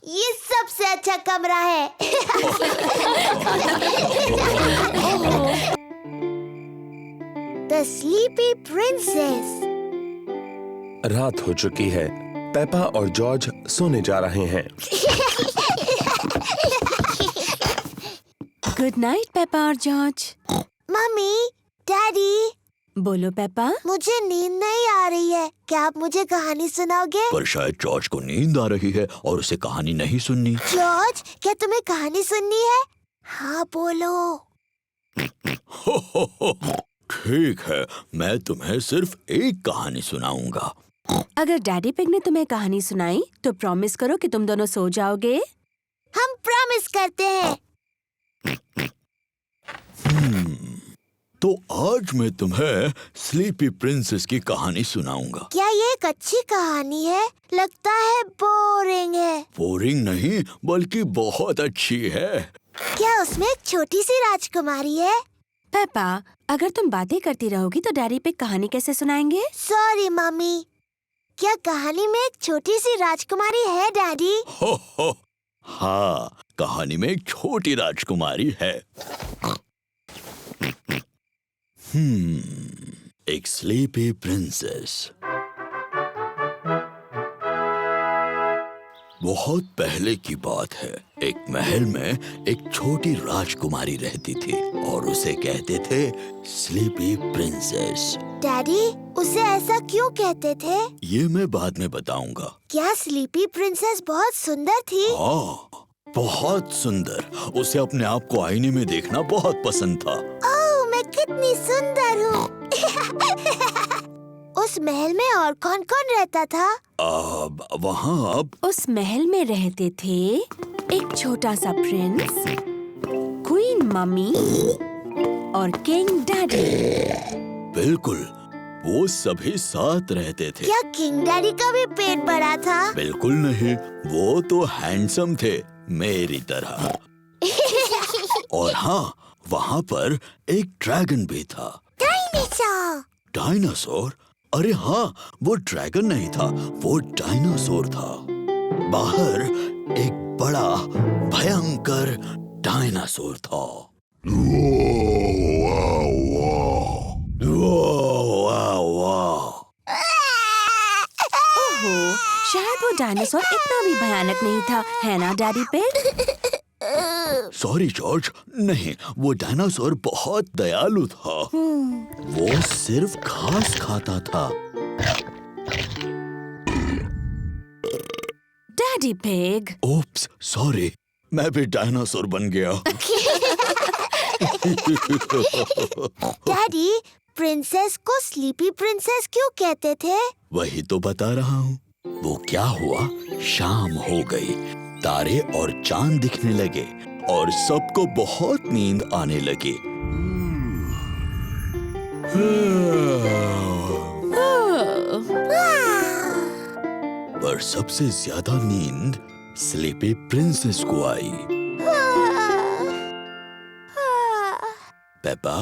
ये सबसे अच्छा कमरा है। The sleepy princess.
रात हो चुकी है। पेपा और जॉर्ज सोने जा रहे हैं।
गुड नाइट पेपा और जॉर्ज।
Mummy, daddy.
बोलो पेपा।
मुझे नींद नहीं आ रही है, क्या आप मुझे कहानी सुनाओगे?
पर शायद जॉर्ज को नींद आ रही है और उसे कहानी नहीं सुननी।
जॉर्ज, क्या तुम्हें कहानी सुननी है? हाँ बोलो।
ठीक है, मैं तुम्हें सिर्फ एक कहानी सुनाऊंगा।
अगर डैडी पिग ने तुम्हें कहानी सुनाई तो प्रॉमिस करो कि तुम दोनों सो जाओगे।
हम प्रॉमिस करते हैं।
तो आज मैं तुम्हें स्लीपी प्रिंसेस की कहानी सुनाऊंगा।
क्या ये एक अच्छी कहानी है? लगता है बोरिंग है।
बोरिंग नहीं, बल्कि बहुत अच्छी है।
क्या उसमें एक छोटी सी राजकुमारी है?
पेपा, अगर तुम बातें करती रहोगी तो डैडी पिग कहानी कैसे सुनाएंगे?
Sorry mummy. क्या कहानी में एक छोटी सी राजकुमारी है डैडी?
हो, हाँ, कहानी में एक छोटी राजकुमारी है। एक स्लीपी प्रिंसेस। बहुत पहले की बात है। एक महल में एक छोटी राजकुमारी रहती थी और उसे कहते थे स्लीपी प्रिंसेस।
डैडी, उसे ऐसा क्यों कहते थे?
ये मैं बाद में बताऊंगा।
क्या स्लीपी प्रिंसेस बहुत सुंदर थी?
हाँ, बहुत सुंदर। उसे अपने आप को आईने में देखना बहुत पसंद था।
ओह, मैं कितनी सुंदर हूँ। उस महल में और कौन कौन रहता था?
वहाँ
उस महल में रहते थे एक छोटा सा प्रिंस, क्वीन मम्मी और किंग डैडी।
बिल्कुल, वो सभी साथ रहते थे।
क्या किंग डैडी का भी पेट बड़ा था?
बिल्कुल नहीं, वो तो हैंडसम थे मेरी तरह। और हाँ, वहाँ पर एक ड्रैगन भी था।
डायनासोर।
डायनासोर? अरे हाँ, वो ड्रैगन नहीं था, वो डायनासोर था। बाहर एक बड़ा भयंकर डायनासोर था।
ओहो, शायद वो डायनासोर इतना भी भयानक नहीं था, है ना डैडी पिग?
सॉरी जॉर्ज, नहीं, वो डायनासोर बहुत दयालु था। वो सिर्फ घास खाता था।
Daddy pig.
ओप्स, सॉरी, मैं भी डायनासोर बन गया।
डैडी, प्रिंसेस को स्लीपी प्रिंसेस क्यों कहते थे?
वही तो बता रहा हूँ। वो क्या हुआ, शाम हो गई, तारे और चांद दिखने लगे और सबको बहुत नींद आने लगी। पर सबसे ज्यादा नींद स्लीपी प्रिंसेस को आई। पेपा,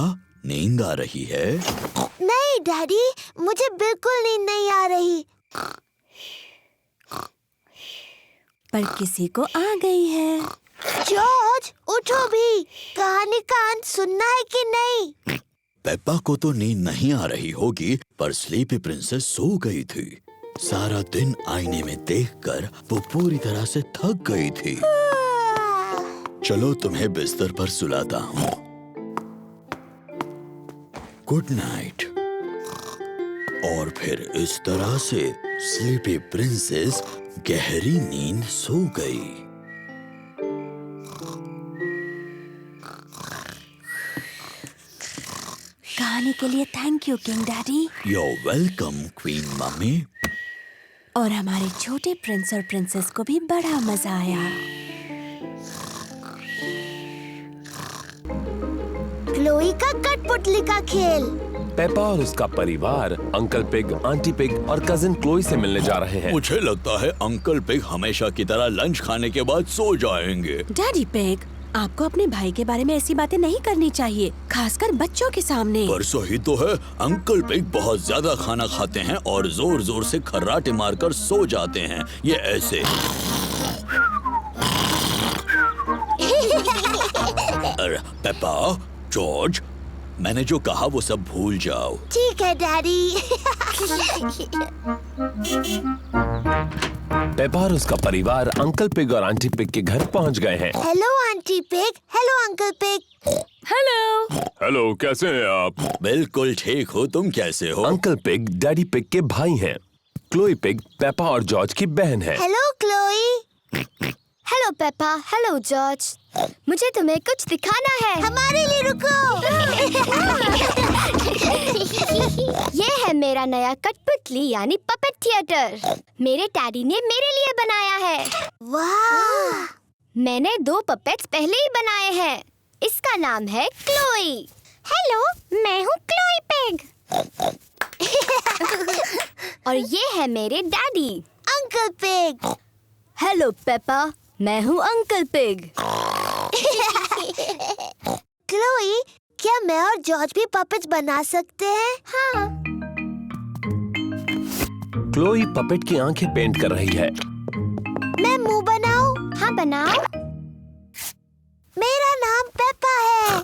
नींद आ रही है?
नहीं डैडी, मुझे बिल्कुल नींद नहीं आ रही।
पर किसी को आ गई है।
जॉर्ज, उठो भी। कहानी का अंत सुनना है कि नहीं?
पेप्पा को तो नींद नहीं आ रही होगी, पर स्लीपी प्रिंसेस सो गई थी। सारा दिन आईने में देखकर वो पूरी तरह से थक गई थी। चलो तुम्हें बिस्तर पर सुलाता हूँ। Good night. और फिर इस तरह से स्लीपी प्रिंसेस गहरी नींद सो गई।
कहानी के लिए thank you king daddy.
You're welcome, queen mummy.
और हमारे छोटे प्रिंस और प्रिंसेस को भी बड़ा मजा आया।
क्लोई का कठपुतली का खेल।
पेपा और उसका परिवार अंकल पिग, आंटी पिग और कजिन क्लोई से मिलने जा रहे हैं।
मुझे लगता है अंकल पिग हमेशा की तरह लंच खाने के बाद सो जाएंगे।
डैडी पिग, आपको अपने भाई के बारे में ऐसी बातें नहीं करनी चाहिए, खासकर बच्चों के सामने।
पर सही तो है, अंकल पिग बहुत ज्यादा खाना खाते हैं और जोर जोर से खर्राटे मारकर सो जाते हैं। ये ऐसे। अरे पेपा, जॉर्ज, मैंने जो कहा वो सब भूल जाओ।
ठीक है डैडी।
पेपा और उसका परिवार अंकल पिग और आंटी पिग के घर पहुंच गए हैं।
Hello aunty pig, hello uncle pig.
Hello.
Hello, कैसे हैं आप?
बिल्कुल ठीक हो, तुम कैसे हो?
अंकल पिग डैडी पिग के भाई हैं। क्लोई पिग पेपा और जॉर्ज की बहन है।
Hello Chloe. Hello Peppa, hello George. मुझे तुम्हें कुछ दिखाना है। हमारे लिए रुको। ये है मेरा नया कठपुतली यानी पपेट थिएटर। मेरे डैडी ने मेरे लिए बनाया है। वाह! मैंने 2 पपेट्स पहले ही बनाए हैं। इसका नाम है क्लोई। हेलो, मैं हूँ क्लोई पिग। और ये है मेरे daddy, uncle pig. Hello Peppa, मैं हूँ अंकल पिग। क्लोई, क्या मैं और जॉर्ज भी पपेट्स बना सकते हैं? हाँ।
क्लोई पपेट की आंखें पेंट कर रही है।
मैं मुंह बनाऊं? हाँ बनाओ। मेरा नाम पेपा है।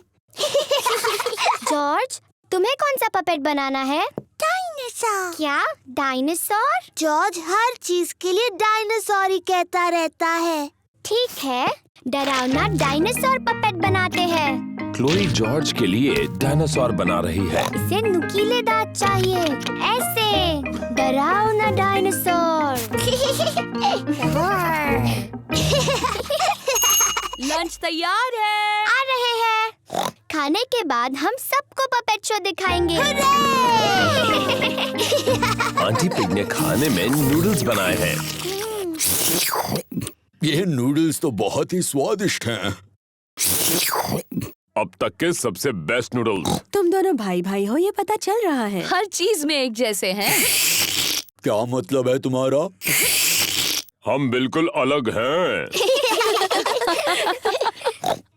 जॉर्ज, तुम्हें कौन सा पपेट बनाना है? डायनासोर। क्या? डायनासोर? जॉर्ज हर चीज के लिए डायनासोर ही कहता रहता है। ठीक है, डरावना डायनासोर पपेट बनाते हैं।
क्लोई जॉर्ज के लिए डायनासोर बना रही है।
इसे नुकीले दांत चाहिए, ऐसे। डरावना डायनासोर।
लंच तैयार है।
आ रहे हैं। खाने के बाद हम सबको पपेट शो दिखाएंगे।
आंटी पिग ने खाने में नूडल्स बनाए हैं।
ये नूडल्स तो बहुत ही स्वादिष्ट हैं।
अब तक के सबसे बेस्ट नूडल्स।
तुम दोनों भाई भाई हो, ये पता चल रहा है।
हर चीज में एक जैसे हैं।
क्या मतलब है तुम्हारा?
हम बिल्कुल अलग हैं।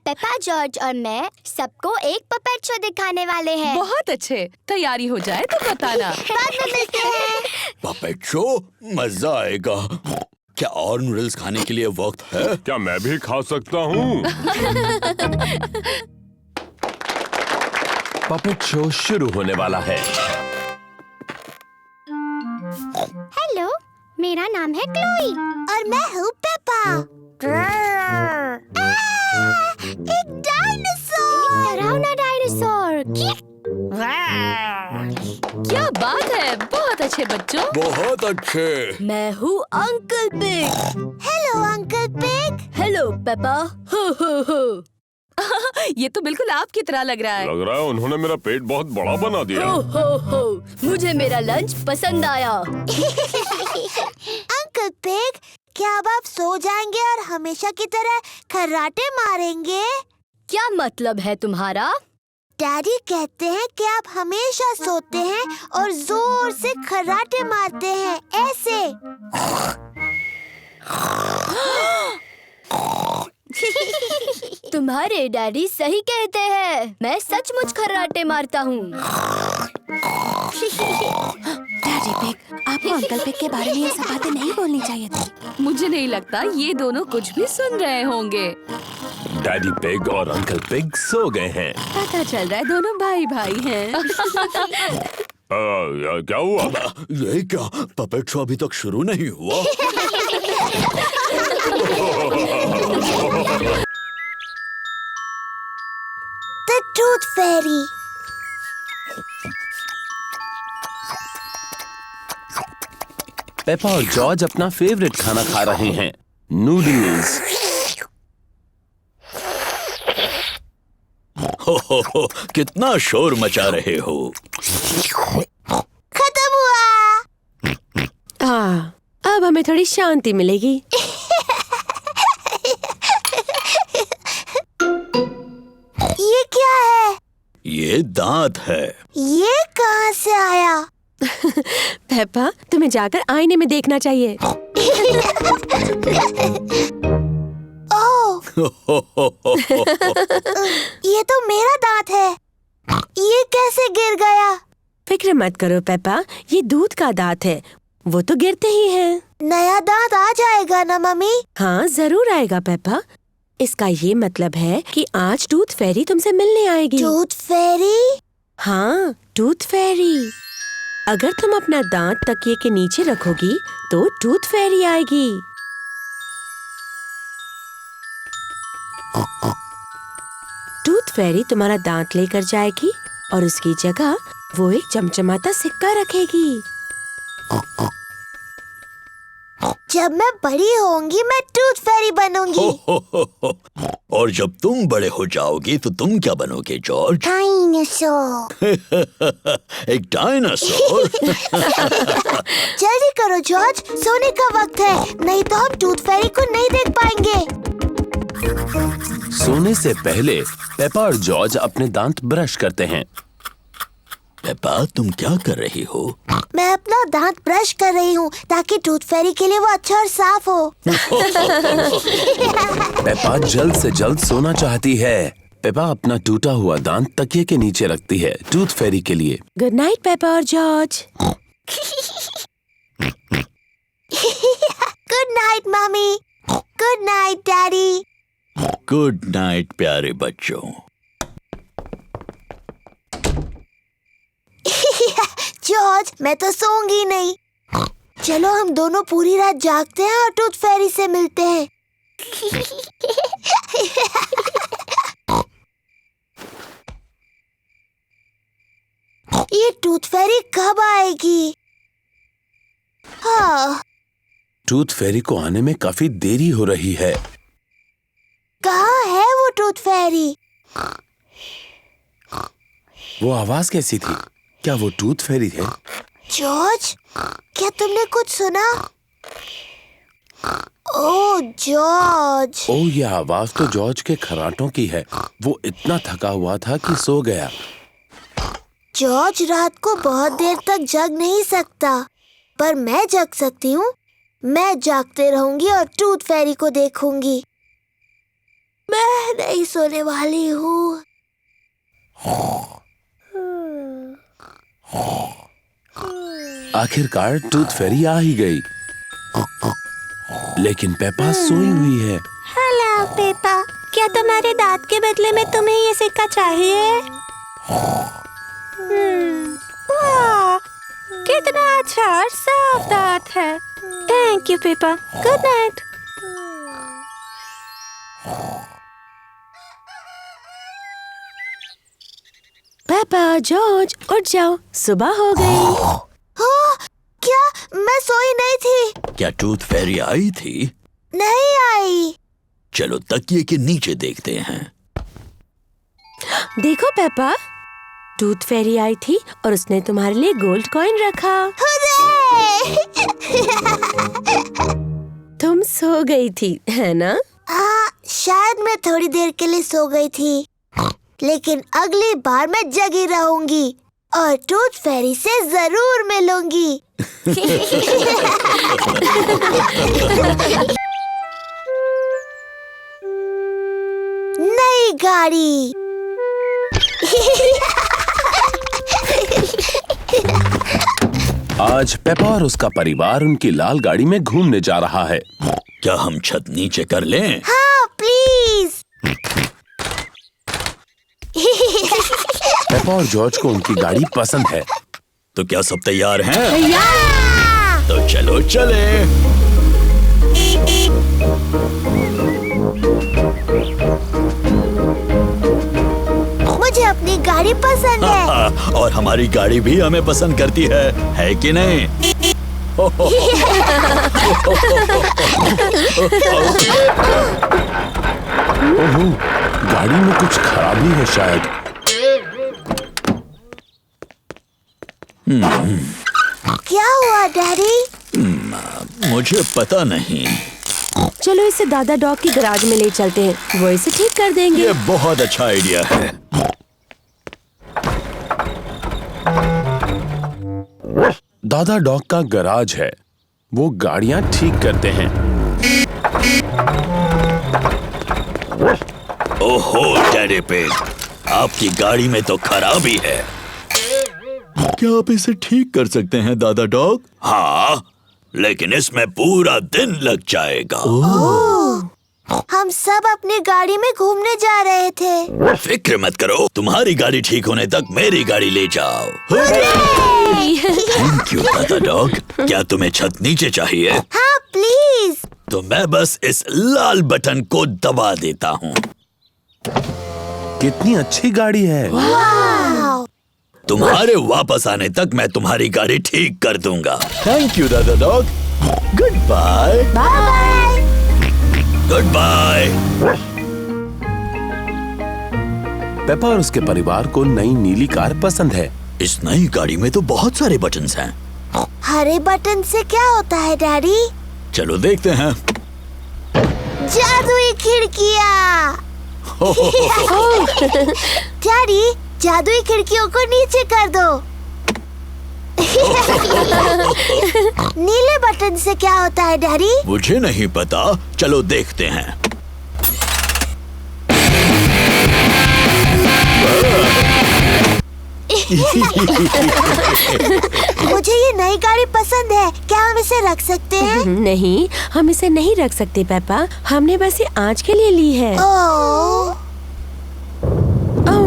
पेपा, जॉर्ज और मैं सबको एक पपेट शो दिखाने वाले हैं।
बहुत अच्छे, तैयारी हो जाए तो बताना।
बाद में मिलते हैं।
Puppet show? मजा आएगा। क्या और नूडल्स खाने के लिए वक्त है?
क्या मैं भी खा सकता हूँ? पपेट शो शुरू होने वाला है।
हेलो, मेरा नाम है क्लोई और मैं हूँ पेपा। एक डायनासोर। डरावना डायनासोर।
क्या बात है, बहुत अच्छे बच्चों।
बहुत अच्छे।
मैं हूँ uncle pig.
Hello uncle pig.
Hello Peppa. हो हो हो।
ये तो बिल्कुल आपकी तरह लग रहा है।
लग रहा है उन्होंने मेरा पेट बहुत बड़ा बना दिया।
हो हो हो। मुझे मेरा लंच पसंद आया।
अंकल पिग, क्या अब आप सो जाएंगे और हमेशा की तरह खर्राटे मारेंगे?
क्या मतलब है तुम्हारा?
डैडी कहते हैं कि आप हमेशा सोते हैं और जोर से खर्राटे मारते हैं, ऐसे।
तुम्हारे डैडी सही कहते हैं, मैं सचमुच खर्राटे मारता हूँ। डैडी पिग, आपको अंकल पिग के बारे में ये सब बातें नहीं बोलनी चाहिए थी।
मुझे नहीं लगता ये दोनों कुछ भी सुन रहे होंगे।
डैडी पिग और अंकल पिग सो गए हैं।
पता चल रहा है दोनों भाई भाई हैं।
क्या हुआ?
ये क्या? पपेट शो अभी तक शुरू नहीं हुआ।
The Tooth Fairy।
पेपा और जॉर्ज अपना फेवरेट खाना खा रहे हैं, नूडल्स।
हो, कितना शोर मचा रहे हो।
खत्म हुआ।
अब हमें थोड़ी शांति मिलेगी।
ये क्या है?
ये ये दांत है।
ये कहाँ से आया?
पेपा, तुम्हें जाकर आईने में देखना चाहिए।
ओह, ये तो मेरा दांत है। ये कैसे गिर गया?
फिक्र मत करो पेपा, ये दूध का दांत है, वो तो गिरते ही हैं।
नया दांत आ जाएगा ना मम्मी?
हाँ जरूर आएगा पेपा। इसका ये मतलब है कि आज टूथ फेरी तुमसे मिलने आएगी।
टूथ फेरी?
हाँ, टूथ फेरी। अगर तुम अपना दांत तकिए के नीचे रखोगी तो टूथ फेरी आएगी। टूथ फेरी तुम्हारा दांत लेकर जाएगी और उसकी जगह वो एक चमचमाता सिक्का रखेगी।
जब मैं बड़ी होंगी मैं टूथ फेरी बनूंगी।
और जब तुम बड़े हो जाओगी तो तुम क्या बनोगे जॉर्ज?
डायनासोर।
एक डायनासोर?
जल्दी करो जॉर्ज, सोने का वक्त है, नहीं तो हम टूथ फेरी को नहीं देख पाएंगे।
सोने से पहले पेपा और जॉर्ज अपने दांत ब्रश करते हैं।
पेपा, तुम क्या कर रही हो?
मैं अपना दांत ब्रश कर रही हूँ ताकि टूथ फेरी के लिए वो अच्छा और साफ हो।
पेपा जल्द से जल्द सोना चाहती है। पेपा अपना टूटा हुआ दांत तकिए के नीचे रखती है टूथ फेरी के लिए।
गुड नाइट पेपा और George.
Good night mummy. Good night daddy.
Good night प्यारे बच्चों।
जॉर्ज, मैं तो सोऊंगी नहीं। चलो हम दोनों पूरी रात जागते हैं और टूथ फेरी से मिलते हैं। ये टूथ फेरी कब आएगी? हाँ,
टूथ फेरी को आने में काफी देरी हो रही है।
कहाँ है वो टूथ फेरी?
वो आवाज कैसी थी? क्या वो टूथ फेरी है?
जॉर्ज, क्या तुमने कुछ सुना? ओह जॉर्ज।
ओह, ये आवाज तो जॉर्ज के खर्राटों की है। वो इतना थका हुआ था कि सो गया।
जॉर्ज रात को बहुत देर तक जग नहीं सकता, पर मैं जग सकती हूँ। मैं जागते रहूंगी और टूथ फेरी को देखूंगी। मैं नहीं सोने वाली हूँ।
आखिरकार टूथ फेरी आ ही गई, लेकिन पेपा सोई हुई है।
हेलो पेपा, क्या तुम्हारे दांत के बदले में तुम्हें ये सिक्का चाहिए? वाह, कितना अच्छा और साफ दांत है। Thank you Peppa. Good night.
Peppa, George उठ जाओ, सुबह हो गई।
क्या मैं सोई नहीं थी?
क्या टूथ फेरी आई थी?
नहीं आई।
चलो तकिए के नीचे देखते हैं।
देखो पेपा, टूथ फेरी आई थी और उसने तुम्हारे लिए गोल्ड कॉइन रखा। तुम सो गई थी, है ना?
हाँ, शायद मैं थोड़ी देर के लिए सो गई थी, लेकिन अगली बार मैं जगी रहूंगी और टूथ फेरी से जरूर मिलूंगी। नई गाड़ी।
आज पेपा और उसका परिवार उनकी लाल गाड़ी में घूमने जा रहा है।
क्या हम छत नीचे कर लें?
हाँ प्लीज।
पेपा और जॉर्ज को उनकी गाड़ी पसंद है।
तो क्या सब तैयार हैं?
तैयार।
तो चलो चले।
मुझे अपनी गाड़ी पसंद है।
और हमारी गाड़ी भी हमें पसंद करती है कि नहीं?
ओह, गाड़ी में कुछ खराबी है शायद।
क्या हुआ डैडी?
मुझे पता नहीं।
चलो इसे दादा डॉग की गैराज में ले चलते हैं, वो इसे ठीक कर देंगे।
ये बहुत अच्छा आइडिया है।
दादा डॉग का गराज है, वो गाड़ियां ठीक करते हैं।
ओहो डैडी पिग, आपकी गाड़ी में तो खराबी है।
क्या आप इसे ठीक कर सकते हैं दादा डॉग?
हाँ, लेकिन इसमें पूरा दिन लग जाएगा।
हम सब अपनी गाड़ी में घूमने जा रहे थे।
फिक्र मत करो, तुम्हारी गाड़ी ठीक होने तक मेरी गाड़ी ले जाओ। थैंक यू दादा डॉग। क्या तुम्हें छत नीचे चाहिए?
हाँ प्लीज।
तो मैं बस इस लाल बटन को दबा देता हूँ।
कितनी अच्छी गाड़ी है।
वाव।
तुम्हारे वापस आने तक मैं तुम्हारी गाड़ी ठीक कर दूंगा।
थैंक यू दादा Dog. Goodbye.
Bye.
Goodbye.
Peppa और उसके परिवार को नई नीली कार पसंद है।
इस नई गाड़ी में तो बहुत सारे बटन्स हैं।
हरे बटन से क्या होता है डैडी?
चलो देखते हैं।
जादुई खिड़कियाँ। डैडी, जादुई खिड़कियों को नीचे कर दो। नीले बटन से क्या होता है डैडी?
मुझे नहीं पता, चलो देखते हैं।
मुझे ये नई गाड़ी पसंद है, क्या हम इसे रख सकते हैं?
नहीं, हम इसे नहीं रख सकते पेपा, हमने बस ये आज के लिए ली है।
ओह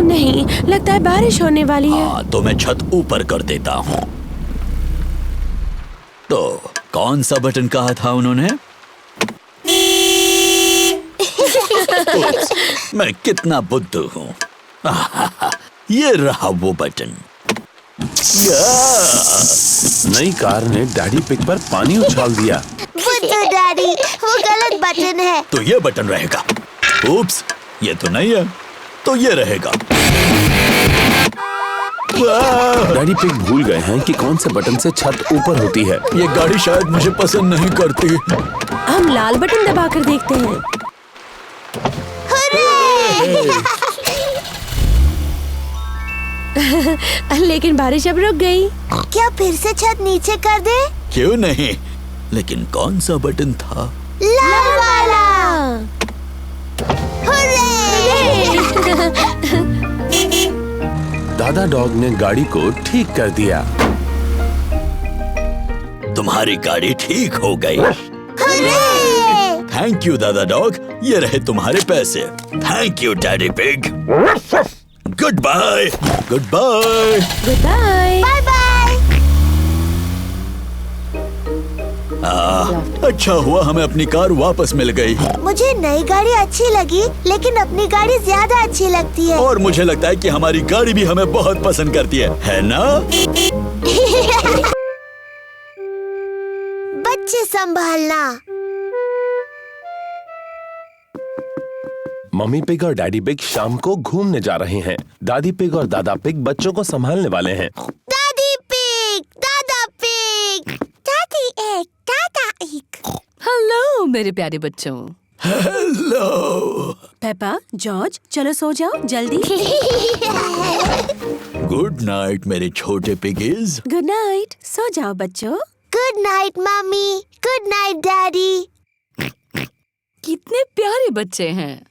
नहीं, लगता है बारिश होने वाली है।
हाँ, तो मैं छत ऊपर कर देता हूँ। तो कौन सा बटन कहा था उन्होंने? मैं कितना बुद्धू हूँ। ये रहा वो बटन।
नई कार ने डैडी पिग पर पानी उछाल दिया।
बुद्धू डैडी, वो गलत बटन है।
तो ये बटन रहेगा। उप्स, ये तो नहीं है, तो ये रहेगा।
डैडी पिग भूल गए हैं कि कौन से बटन से छत ऊपर होती है।
ये गाड़ी शायद मुझे पसंद नहीं करती।
हम लाल बटन दबाकर देखते हैं। लेकिन बारिश अब रुक गई।
क्या फिर से छत नीचे कर दे?
क्यों नहीं, लेकिन कौन सा बटन था?
लाल वाला।
दादा डॉग ने गाड़ी को ठीक कर दिया।
तुम्हारी गाड़ी ठीक हो गई। थैंक यू दादा डॉग, ये रहे तुम्हारे पैसे। Thank you Daddy Pig. Goodbye. Goodbye.
Goodbye.
Bye bye.
अच्छा हुआ हमें अपनी कार वापस मिल गई।
मुझे नई गाड़ी अच्छी लगी, लेकिन अपनी गाड़ी ज्यादा अच्छी लगती है।
और मुझे लगता है कि हमारी गाड़ी भी हमें बहुत पसंद करती है ना?
बच्चे संभालना।
मम्मी पिग और डैडी पिग शाम को घूमने जा रहे हैं। दादी पिग और दादा पिग बच्चों को संभालने वाले हैं।
दादी पिग, दादा पिग, दादी एक, दादा एक।
हेलो मेरे प्यारे बच्चों।
हेलो।
पेपा, जॉर्ज, चलो सो जाओ जल्दी।
गुड नाइट मेरे छोटे पिगीज।
गुड नाइट, सो जाओ बच्चों।
Good night mummy, good night daddy.
कितने प्यारे बच्चे हैं।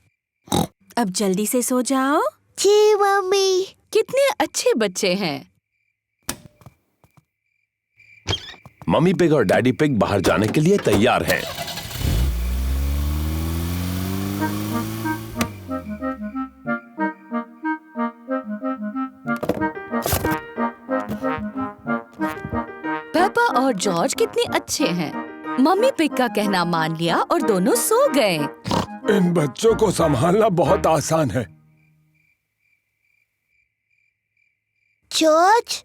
अब जल्दी से सो जाओ।
जी मम्मी।
कितने अच्छे बच्चे हैं।
मम्मी पिग और डैडी पिग बाहर जाने के लिए तैयार हैं।
पेपा और जॉर्ज कितने अच्छे हैं। मम्मी पिग का कहना मान लिया और दोनों सो गए।
इन बच्चों को संभालना बहुत आसान है।
जॉर्ज,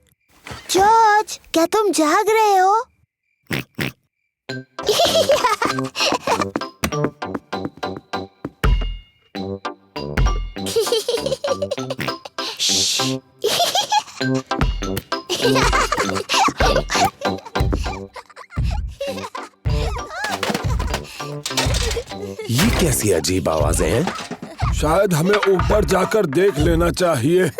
जॉर्ज, क्या तुम जाग रहे हो?
ये कैसी अजीब आवाजें हैं? शायद हमें ऊपर जाकर देख लेना चाहिए।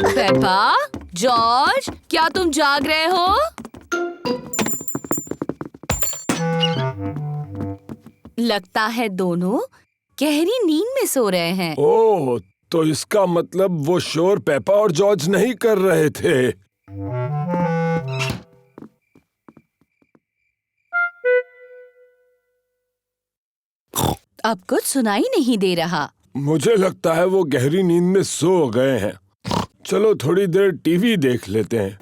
पेपा, जॉर्ज, क्या तुम जाग रहे हो? लगता है दोनों गहरी नींद में सो रहे हैं।
ओह, तो इसका मतलब वो शोर पेपा और जॉर्ज नहीं कर रहे थे।
अब कुछ सुनाई नहीं दे रहा।
मुझे लगता है वो गहरी नींद में सो गए हैं। चलो थोड़ी देर टीवी देख लेते हैं।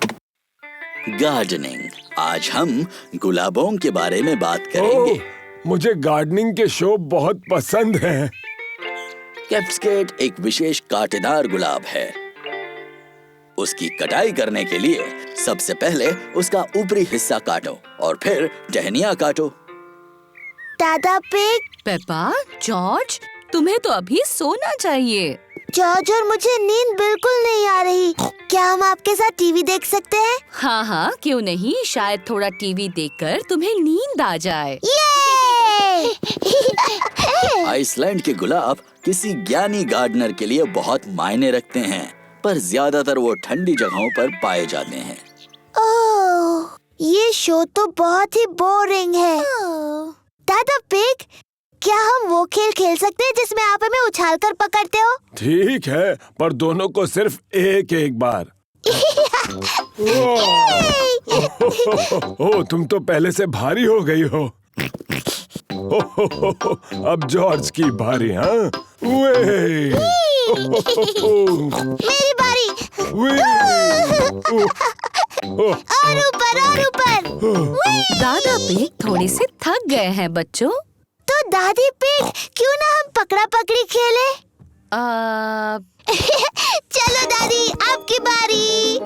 गार्डनिंग। आज हम गुलाबों के बारे में बात करेंगे।
ओह, मुझे गार्डनिंग के शो बहुत पसंद हैं।
कैप्सकेट एक विशेष कांटेदार गुलाब है। उसकी कटाई करने के लिए सबसे पहले उसका ऊपरी हिस्सा काटो और फिर टहनियाँ काटो।
दादा पिग,
पेपा, जॉर्ज, तुम्हें तो अभी सोना चाहिए।
जॉर्ज और मुझे नींद बिल्कुल नहीं आ रही। क्या हम आपके साथ टीवी देख सकते हैं?
हाँ हाँ, क्यों नहीं। शायद थोड़ा टीवी देखकर तुम्हें नींद आ जाए।
ये!
आइसलैंड के गुलाब किसी ज्ञानी गार्डनर के लिए बहुत मायने रखते हैं, पर ज्यादातर वो ठंडी जगहों पर पाए जाते हैं।
ओह, ये शो तो बहुत ही बोरिंग है। दादा पिग, क्या हम वो खेल खेल सकते हैं जिसमें आप हमें उछालकर पकड़ते हो?
ठीक है, पर दोनों को सिर्फ एक एक बार। ओह, तुम तो पहले से भारी हो गई हो। अब जॉर्ज की बारी। हाँ,
मेरी बारी। और ऊपर और ऊपर।
दादा पिग थोड़े से थक गए हैं बच्चों।
तो दादी पिग, क्यों ना हम पकड़ा पकड़ी खेले? चलो दादी, आपकी बारी।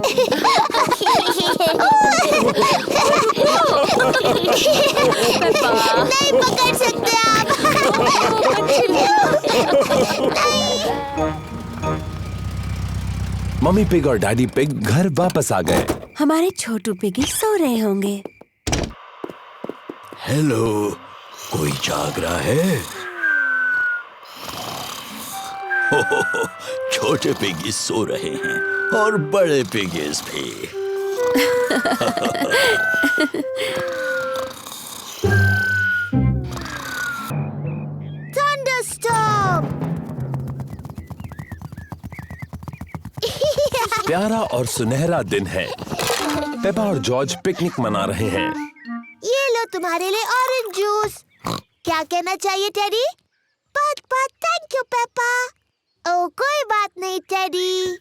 नहीं पकड़ सकते आप।
मम्मी पिग और डैडी पिग घर वापस आ गए।
हमारे छोटू पिगी सो रहे होंगे।
हेलो, कोई जाग रहा है? छोटे पिगीज सो रहे हैं और बड़े पिगीज भी।
थंडरस्टॉर्म।
प्यारा और सुनहरा दिन है। पेपा और जॉर्ज पिकनिक मना रहे हैं।
ये लो तुम्हारे लिए ऑरेंज जूस। क्या कहना चाहिए टेडी? बहुत बहुत थैंक यू पेपा। ओह, कोई बात नहीं टेडी।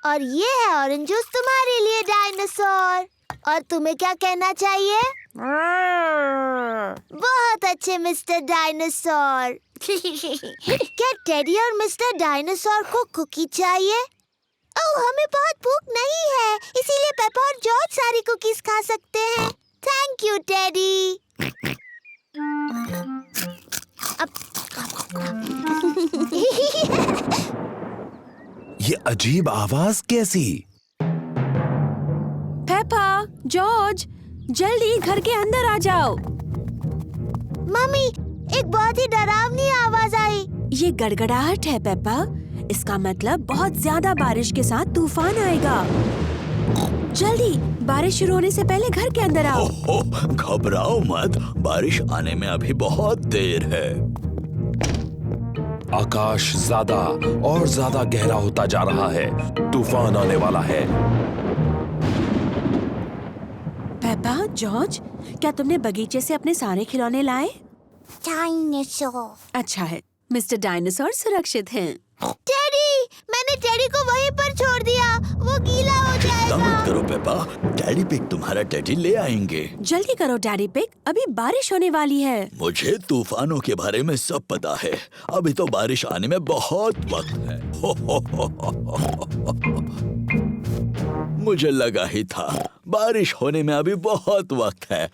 और ये है ऑरेंज जूस तुम्हारे लिए डायनासोर। और तुम्हें क्या कहना चाहिए? बहुत अच्छे मिस्टर डायनासोर। क्या टेडी और मिस्टर डायनासोर को कुकी चाहिए? ओह, हमें बहुत भूख नहीं है, इसीलिए पेपा और जॉर्ज सारी कुकीज खा सकते हैं। Thank you teddy.
ये अजीब आवाज कैसी?
पेपा, जॉर्ज, जल्दी घर के अंदर आ जाओ।
मम्मी, एक बहुत ही डरावनी आवाज आई।
ये गड़गड़ाहट है पेपा। इसका मतलब बहुत ज्यादा बारिश के साथ तूफान आएगा। जल्दी, बारिश शुरू होने से पहले घर के अंदर आओ।
घबराओ मत, बारिश आने में अभी बहुत देर है।
आकाश ज्यादा और ज्यादा गहरा होता जा रहा है। तूफान आने वाला है।
पेपा, जॉर्ज, क्या तुमने बगीचे से अपने सारे खिलौने लाए?
डायनासोर।
अच्छा है, मिस्टर डायनासोर सुरक्षित हैं।
टेडी, मैंने टेडी को वहीं पर छोड़ दिया। वो गीला हो
चिंता मत
जाएगा।
करो पेपा, डैडी पिग तुम्हारा टेडी ले आएंगे।
जल्दी करो डैडी पिग, अभी बारिश होने वाली है।
मुझे तूफानों के बारे में सब पता है। अभी तो बारिश आने में बहुत वक्त है। मुझे लगा ही था, बारिश होने में अभी बहुत वक्त है।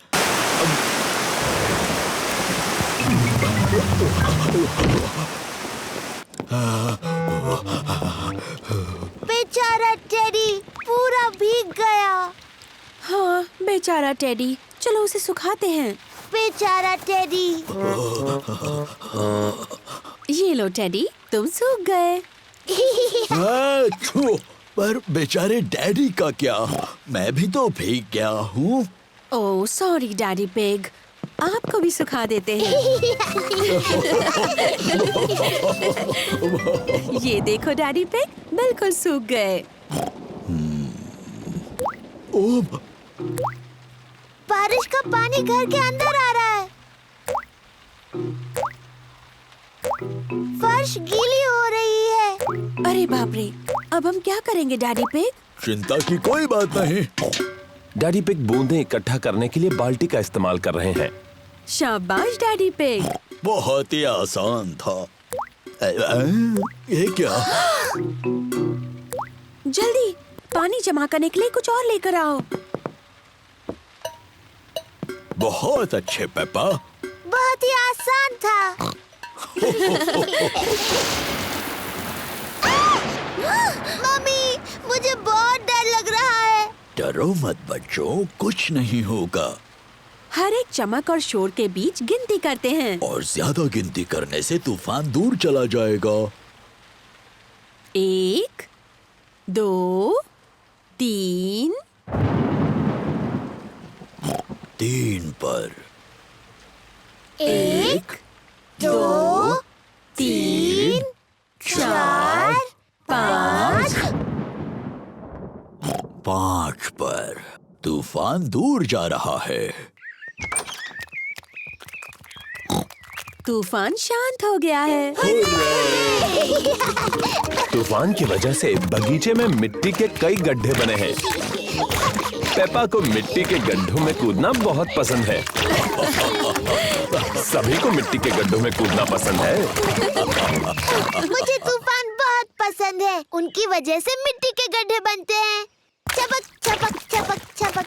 बेचारा टेडी पूरा भीग गया।
हाँ, बेचारा टेडी, चलो उसे सुखाते हैं।
बेचारा टेडी।
ये लो टेडी, तुम सूख गए।
अच्छो, पर बेचारे डैडी का क्या? मैं भी तो भीग गया हूँ।
ओह सॉरी डैडी पिग, आपको भी सुखा देते हैं। ये देखो डैडी पिग, बिल्कुल सूख गए।
ओह,
बारिश का पानी घर के अंदर आ रहा है। फर्श गीली हो रही है।
अरे बाप रे, अब हम क्या करेंगे डैडी पिग?
चिंता की कोई बात नहीं।
डैडी पिग बूंदें इकट्ठा करने के लिए बाल्टी का इस्तेमाल कर रहे हैं।
शाबाश डैडी पिग।
बहुत ही आसान था। ये क्या?
जल्दी पानी जमा करने के लिए कुछ और लेकर आओ।
बहुत अच्छे पेपा।
बहुत ही आसान था। मम्मी, मुझे बहुत डर लग रहा है।
डरो मत बच्चों, कुछ नहीं होगा।
हर एक चमक और शोर के बीच गिनती करते हैं।
और ज्यादा गिनती करने से तूफान दूर चला जाएगा।
1, 2, 3।
3 पर।
1, 2, 3, 4, 5।
5 पर। तूफान दूर जा रहा है।
तूफान शांत हो गया है।
तूफान की वजह से बगीचे में मिट्टी के कई गड्ढे बने हैं। पेपा को मिट्टी के गड्ढों में कूदना बहुत पसंद है। सभी को मिट्टी के गड्ढों में कूदना पसंद है।
मुझे तूफान बहुत पसंद है। उनकी वजह से मिट्टी के गड्ढे बनते हैं। चपक चपक चपक चपक।